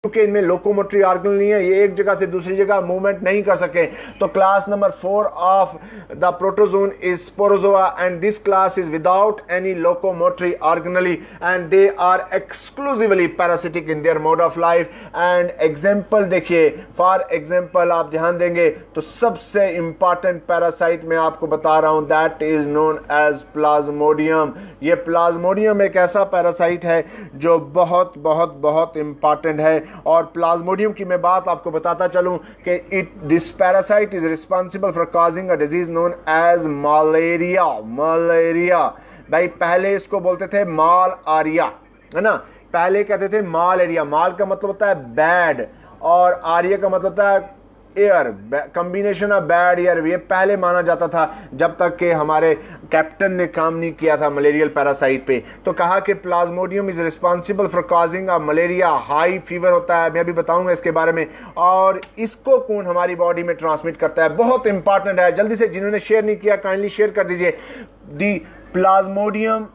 Speaker 1: क्योंकि इनमें लोकोमोटरी ऑर्गन नहीं है, ये एक जगह से दूसरी जगह मूवमेंट नहीं कर सके। तो class number 4 of the protozoan is sporozoa and this class is without any locomotory organelle and they are exclusively parasitic in their mode of life. And example देखिए, फॉर एग्जांपल आप ध्यान देंगे तो सबसे इंपॉर्टेंट पैरासाइट मैं आपको बता रहा हूं, that is known as plasmodium. ये प्लाज्मोडियम एक ऐसा पैरासाइट है जो बहुत बहुत बहुत इंपॉर्टेंट है। और प्लाज्मोडियम की मैं बात आपको बताता चलूं कि this parasite is responsible for causing a disease known as malaria. Malaria भाई पहले इसको बोलते थे माल आरिया, है ना, पहले कहते थे माल एरिया। माल का मतलब होता है बैड और आरिया का मतलब होता है air, combination of bad air. ये पहले माना जाता था जब तक कि हमारे कैप्टन ने काम नहीं किया था मलेरियल पैरासाइट पे। तो कहा कि Plasmodium is responsible for causing a malaria, high fever होता है, मैं अभी बताऊंगा इसके बारे में। और इसको कौन हमारी बॉडी में ट्रांसमिट करता है, बहुत इंपॉर्टेंट है। जल्दी से जिन्होंने शेयर नहीं किया काइंडली शेयर कर दीजिए। The Plasmodium,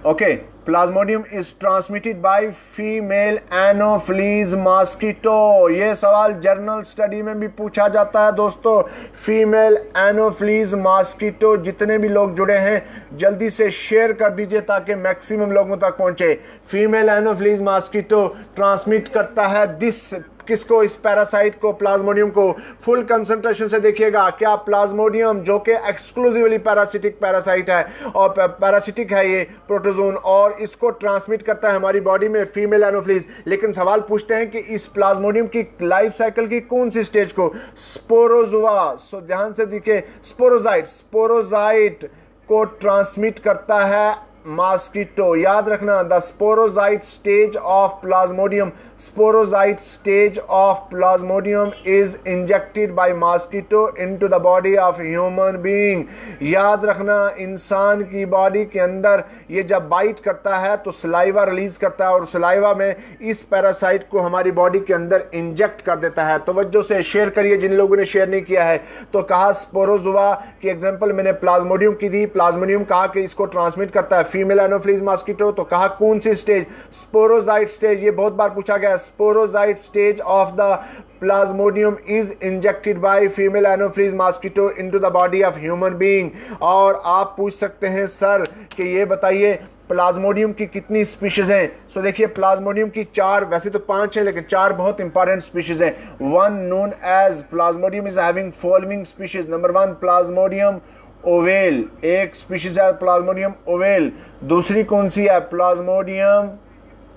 Speaker 1: okay, Plasmodium is transmitted by female Anopheles mosquito. ये सवाल जर्नल स्टडी में भी पूछा जाता है दोस्तों। फीमेल एनोफ्लीज मॉस्किटो, जितने भी लोग जुड़े हैं जल्दी से शेयर कर दीजिए ताकि मैक्सिमम लोगों तक पहुंचे। फीमेल एनोफ्लीज मॉस्किटो ट्रांसमिट करता है दिस, किसको? इस पैरासाइट को, प्लाज्मोडियम को। फुल कंसंट्रेशन से देखिएगा, क्या प्लाज्मोडियम जो कि एक्सक्लूसिवली पैरासिटिक पैरासाइट है और पैरासिटिक है ये प्रोटोजोन, और इसको ट्रांसमिट करता है हमारी बॉडी में फीमेल एनोफ्लीज। लेकिन सवाल पूछते हैं कि इस प्लाज्मोडियम की लाइफ साइकिल की कौन सी स्टेज को? स्पोरोजुआ। ध्यान से देखिए, स्पोरोजाइट को ट्रांसमिट करता है मॉस्किटो। याद रखना, the sporozoite stage of plasmodium, sporozoite stage of plasmodium is injected by mosquito into the body of human being. याद रखना, इंसान की बॉडी के अंदर ये जब बाइट करता है तो सलाइवा रिलीज करता है और सलाइवा में इस पैरासाइट को हमारी बॉडी के अंदर इंजेक्ट कर देता है। तवज्जो से शेयर करिए जिन लोगों ने शेयर नहीं किया है। तो कहा स्पोरोजुआ की एग्जांपल मैंने प्लाज्मोडियम की दी। प्लाज्मोडियम कहा कि इसको ट्रांसमिट करता है फीमेल एनोफिलीज मॉस्किटो। तो कहा कौन सी स्टेज? Sporozoite stage. ये बहुत बार पूछा गया। Sporozoite stage of the Plasmodium is injected by female anopheles mosquito into the body of human being. और आप पूछ सकते हैं सर कि ये बताइए प्लाज्मोडियम की कितनी स्पीशीज हैं? सो देखिए प्लाज्मोडियम की 4, वैसे तो 5 हैं लेकिन 4 बहुत इंपॉर्टेंट स्पीशीज हैं। One known as plasmodium is having following species. Number 1 plasmodium ovale, एक स्पीशीज है प्लाज्मोडियम ओवेल। दूसरी कौन सी है? Plasmodium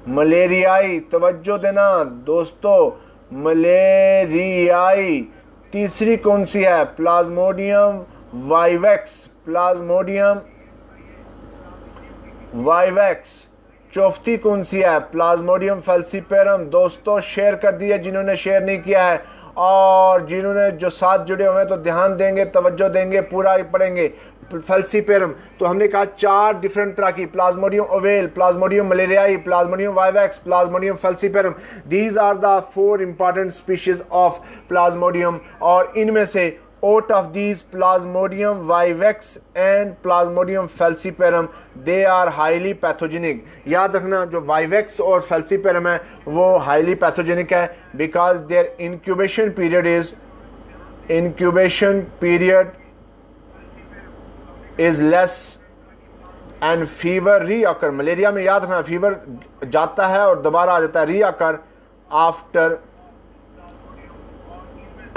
Speaker 1: malariae. तवज्जो देना दोस्तों, मलेरियाई। तीसरी कौन सी है? Plasmodium vivax, plasmodium vivax. चौथी कौन सी है? Plasmodium falciparum. दोस्तों शेयर कर दिया जिन्होंने शेयर नहीं किया है, और जिन्होंने जो साथ जुड़े हुए हैं तो ध्यान देंगे, तवज्जो देंगे, पूरा पढ़ेंगे। फैल्सीपेरम, तो हमने कहा 4 डिफरेंट तरह की, Plasmodium ovale, Plasmodium malariae, Plasmodium vivax, Plasmodium falciparum. These are the 4 important species of Plasmodium. और इनमें से out of these plasmodium vivax and plasmodium falciparum they are highly pathogenic। याद रखना जो vivax और falciparum है वो highly pathogenic है because their incubation period is less and fever reoccur। Malaria में याद रखना फीवर जाता है और दोबारा आ जाता है, reoccur after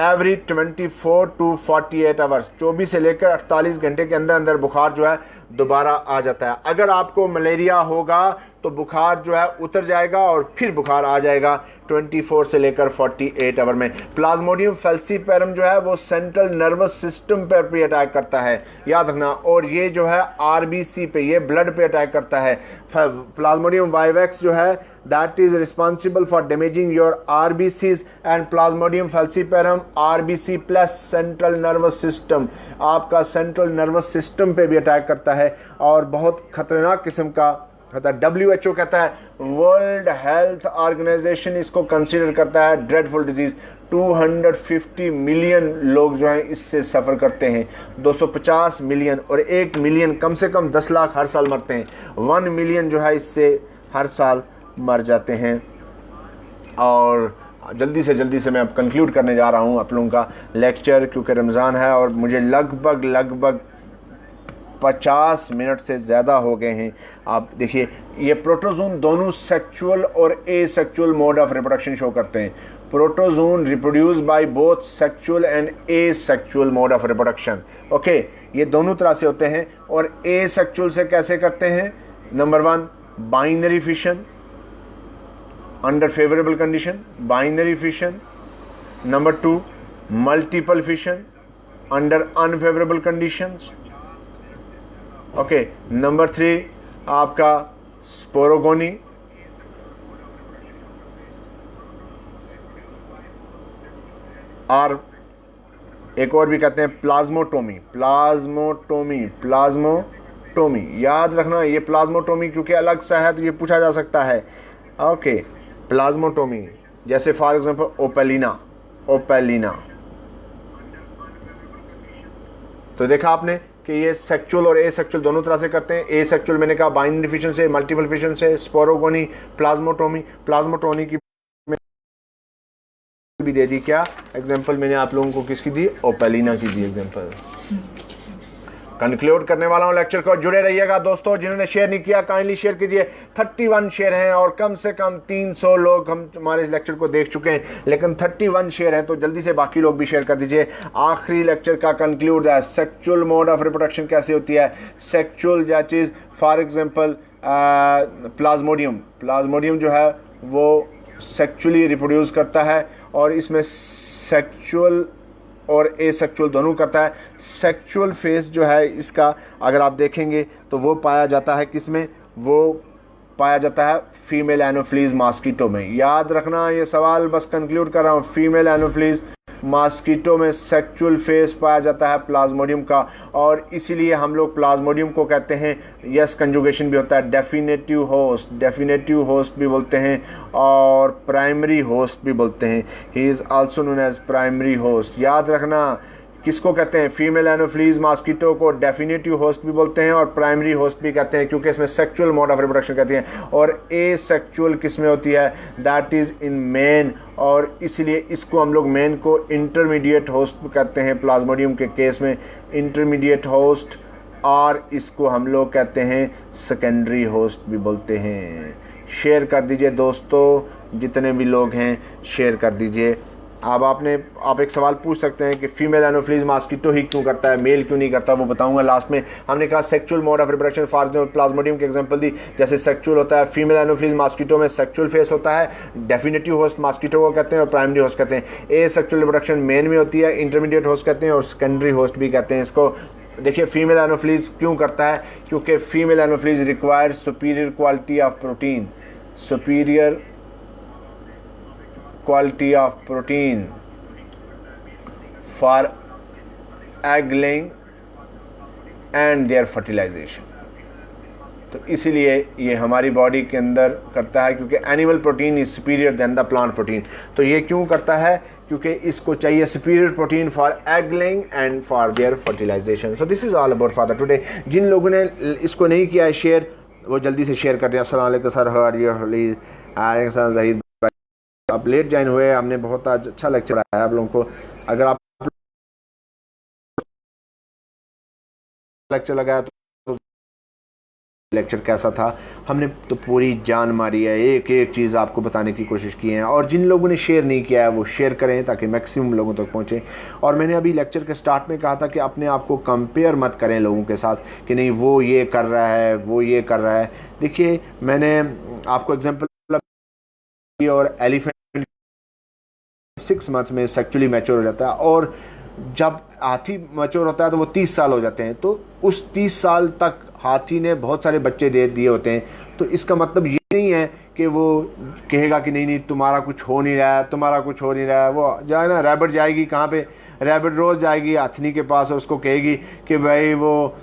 Speaker 1: every 24 to 48 hours. 24 से लेकर 48 घंटे के अंदर अंदर बुखार जो है दोबारा आ जाता है। अगर आपको मलेरिया होगा तो बुखार जो है उतर जाएगा और फिर बुखार आ जाएगा 24 से लेकर 48 आवर में। प्लाज्मोडियम फैल्सीपेरम जो है वो सेंट्रल नर्वस सिस्टम पर भी अटैक करता है, याद रखना। और ये जो है आरबीसी पे, ये ब्लड पे अटैक करता है। प्लाज्मोडियम वाइवेक्स जो है that is responsible for damaging your RBCs and Plasmodium falciparum RBC plus central nervous system, आपका सेंट्रल नर्वस सिस्टम पे भी अटैक करता है और बहुत खतरनाक किस्म का होता है। WHO कहता है, वर्ल्ड हेल्थ ऑर्गेनाइजेशन इसको कंसीडर करता है ड्रेडफुल डिजीज। 250 मिलियन लोग जो हैं इससे सफ़र करते हैं, 250 मिलियन, और 1 मिलियन कम से कम 10 लाख हर साल मरते हैं। 1 मिलियन जो है इससे हर साल मर जाते हैं। और जल्दी से मैं अब कंक्लूड करने जा रहा हूँ आप लोगों का लेक्चर, क्योंकि रमज़ान है और मुझे लगभग 50 मिनट से ज़्यादा हो गए हैं। आप देखिए ये प्रोटोजोन दोनों सेक्सुअल और asexual mode of reproduction show करते हैं। Protozoan reproduce by both sexual and asexual mode of reproduction. Okay, ये दोनों तरह से होते हैं। और एसेक्सुअल से कैसे करते हैं? Number 1 binary fission under favourable condition, binary fission. Number 2 multiple fission under unfavourable conditions. Okay, number 3 आपका स्पोरोगोनी, और एक और भी कहते हैं प्लाज्मोटोमी। याद रखना ये प्लाज्मोटोमी क्योंकि अलग सा है तो ये पूछा जा सकता है। ओके, प्लाज्मोटोमी जैसे फॉर एग्जांपल ओपेलिना। तो देखा आपने कि ये सेक्सुअल और एसेक्सुअल दोनों तरह से करते हैं। एसेक्सुअल मैंने कहा बाइनरी फिशन से, मल्टीपल फिशन से, स्पोरोगोनी, प्लाज्मोटोमी की भी दे दी। क्या एग्जांपल मैंने आप लोगों को किसकी दी? ओपेलिना की दी एग्जांपल। कंक्लूड करने वाला हूँ लेक्चर को, जुड़े रहिएगा दोस्तों। जिन्होंने शेयर नहीं किया काइंडली शेयर कीजिए। 31 शेयर हैं और कम से कम 300 लोग हम हमारे इस लेक्चर को देख चुके हैं, लेकिन 31 शेयर हैं तो जल्दी से बाकी लोग भी शेयर कर दीजिए। आखिरी लेक्चर का कंक्लूड है, सेक्सुअल मोड ऑफ रिप्रोडक्शन कैसे होती है। सेक्सुअल या चीज़ फॉर एग्जाम्पल प्लाज्मोडियम जो है वो सेक्सुअली रिप्रोड्यूस करता है और इसमें सेक्सुअल और एसेक्सुअल दोनों करता है। सेक्सुअल फेस जो है इसका अगर आप देखेंगे तो वो पाया जाता है किसमें, वो पाया जाता है फीमेल एनोफ्लीज मॉस्किटो में। याद रखना ये सवाल, बस कंक्लूड कर रहा हूँ, फीमेल एनोफ्लीज मॉस्किटो में सेक्सुअल फेस पाया जाता है प्लाज्मोडियम का, और इसीलिए हम लोग प्लाज्मोडियम को कहते हैं, यस कंजुगेशन भी होता है, डेफिनेटिव होस्ट भी बोलते हैं और प्राइमरी होस्ट भी बोलते हैं। He is also known as primary host. याद रखना किसको कहते हैं, फीमेल एनोफ्लीज मॉस्किटो को डेफिनेटिव होस्ट भी बोलते हैं और प्राइमरी होस्ट भी कहते हैं, क्योंकि इसमें सेक्सुअल मोड ऑफ रिप्रोडक्शन कहते हैं। और एसेक्सुअल किस में होती है, दैट इज़ इन मेन, और इसलिए इसको हम लोग मेन को इंटरमीडिएट होस्ट कहते हैं प्लाज्मोडियम के केस में, इंटरमीडिएट होस्ट, और इसको हम लोग कहते हैं सेकेंडरी होस्ट भी बोलते हैं। शेयर कर दीजिए दोस्तों, जितने भी लोग हैं शेयर कर दीजिए। अब आप एक सवाल पूछ सकते हैं कि फीमेल एनोफ्लीज मॉस्किटो ही क्यों करता है, मेल क्यों नहीं करता, वो बताऊंगा लास्ट में। हमने कहा sexual mode of reproduction, for example Plasmodium के एग्जांपल दी, जैसे सेक्सुअल होता है, फीमेल एनोफ्लीज मॉस्किटो में सेक्सुअल फेस होता है, डेफिनेटिव होस्ट मॉस्किटो को कहते हैं और प्राइमरी होस्ट कहते हैं। ए सेक्सुअल रिप्रोडक्शन मेन में होती है, इंटरमीडिएट होस्ट कहते हैं और सेकेंडरी होस्ट भी कहते हैं इसको। देखिए फीमेल एनोफ्लीज क्यों करता है, क्योंकि female Anopheles require superior quality of protein, superior quality of protein for egg laying and their fertilization। तो इसीलिए ये हमारी बॉडी के अंदर करता है, क्योंकि animal protein is superior than the plant protein. तो ये क्यों करता है, क्योंकि इसको चाहिए superior protein for egg laying and for their fertilization. So this is all about for the today. जिन लोगों ने इसको नहीं किया है शेयर, वो जल्दी से शेयर कर दें। अस्सलाम वालेकुम सर, हाउ आर यू? ज़हीद, आप लेट ज्वाइन हुए, हमने बहुत आज अच्छा लेक्चर आया आप लोगों को। अगर आप लेक्चर लगाया तो लेक्चर कैसा था, हमने तो पूरी जान मारी है, एक एक चीज़ आपको बताने की कोशिश की है। और जिन लोगों ने शेयर नहीं किया है वो शेयर करें ताकि मैक्सिमम लोगों तक पहुँचे। और मैंने अभी लेक्चर के स्टार्ट में कहा था कि अपने आप को कंपेयर मत करें लोगों के साथ कि नहीं वो ये कर रहा है, वो ये कर रहा है। देखिए मैंने आपको एग्जाम्पल, और एलिफेंट 6 मंथ में सेक्चुअली मैच्योर हो जाता है, और जब हाथी मैच्योर होता है तो वो 30 साल हो जाते हैं। तो उस 30 साल तक हाथी ने बहुत सारे बच्चे दे दिए होते हैं। तो इसका मतलब ये नहीं है कि वो कहेगा कि नहीं तुम्हारा कुछ हो नहीं रहा है, तुम्हारा कुछ हो नहीं रहा है। वो जाए ना, रैबिट जाएगी कहाँ पे, रैबिट रोज़ जाएगी हाथनी के पास और उसको कहेगी कि भाई वो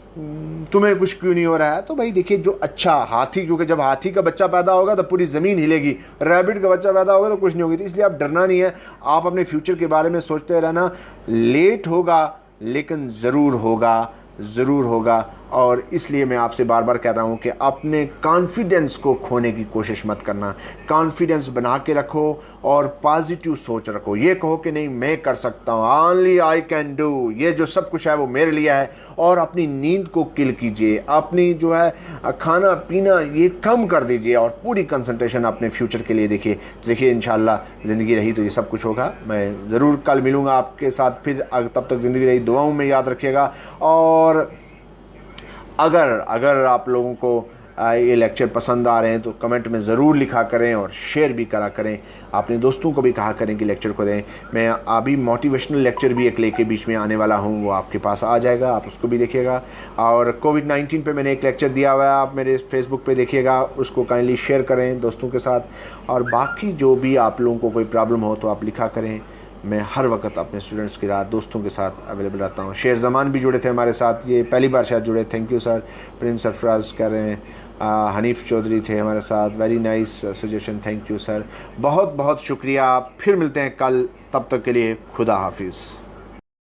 Speaker 1: तुम्हें कुछ क्यों नहीं हो रहा है। तो भाई देखिए जो अच्छा हाथी, क्योंकि जब हाथी का बच्चा पैदा होगा तो पूरी ज़मीन हिलेगी, रैबिट का बच्चा पैदा होगा तो कुछ नहीं होगी। तो इसलिए आप डरना नहीं है, आप अपने फ्यूचर के बारे में सोचते रहना। लेट होगा लेकिन ज़रूर होगा। और इसलिए मैं आपसे बार बार कह रहा हूँ कि अपने कॉन्फिडेंस को खोने की कोशिश मत करना, कॉन्फिडेंस बना के रखो और पॉजिटिव सोच रखो। ये कहो कि नहीं मैं कर सकता हूँ, ओनली आई कैन डू, ये जो सब कुछ है वो मेरे लिए है। और अपनी नींद को किल कीजिए, अपनी जो है खाना पीना ये कम कर दीजिए और पूरी कंसंट्रेशन अपने फ्यूचर के लिए देखिए। तो देखिए इंशाल्लाह ज़िंदगी रही तो ये सब कुछ होगा। मैं ज़रूर कल मिलूँगा आपके साथ फिर, तब तक ज़िंदगी रही दुआओं में याद रखिएगा। और अगर आप लोगों को ये लेक्चर पसंद आ रहे हैं तो कमेंट में ज़रूर लिखा करें और शेयर भी करा करें। अपने दोस्तों को भी कहा करें कि लेक्चर को दें। मैं अभी मोटिवेशनल लेक्चर भी एक लेके बीच में आने वाला हूँ, वो आपके पास आ जाएगा, आप उसको भी देखिएगा। और कोविड-19 पे मैंने एक लेक्चर दिया हुआ है, आप मेरे फेसबुक पे देखिएगा, उसको काइंडली शेयर करें दोस्तों के साथ। और बाकी जो भी आप लोगों को कोई प्रॉब्लम हो तो आप लिखा करें। मैं हर वक्त अपने स्टूडेंट्स के साथ, दोस्तों के साथ अवेलेबल रहता हूँ। शेर ज़मान भी जुड़े थे हमारे साथ, ये पहली बार शायद जुड़े, thank you sir. Prince Sarfaraz कह रहे हैं, हनीफ चौधरी थे हमारे साथ, very nice suggestion, thank you sir, बहुत बहुत शुक्रिया। फिर मिलते हैं कल, तब तक के लिए खुदा हाफिज़।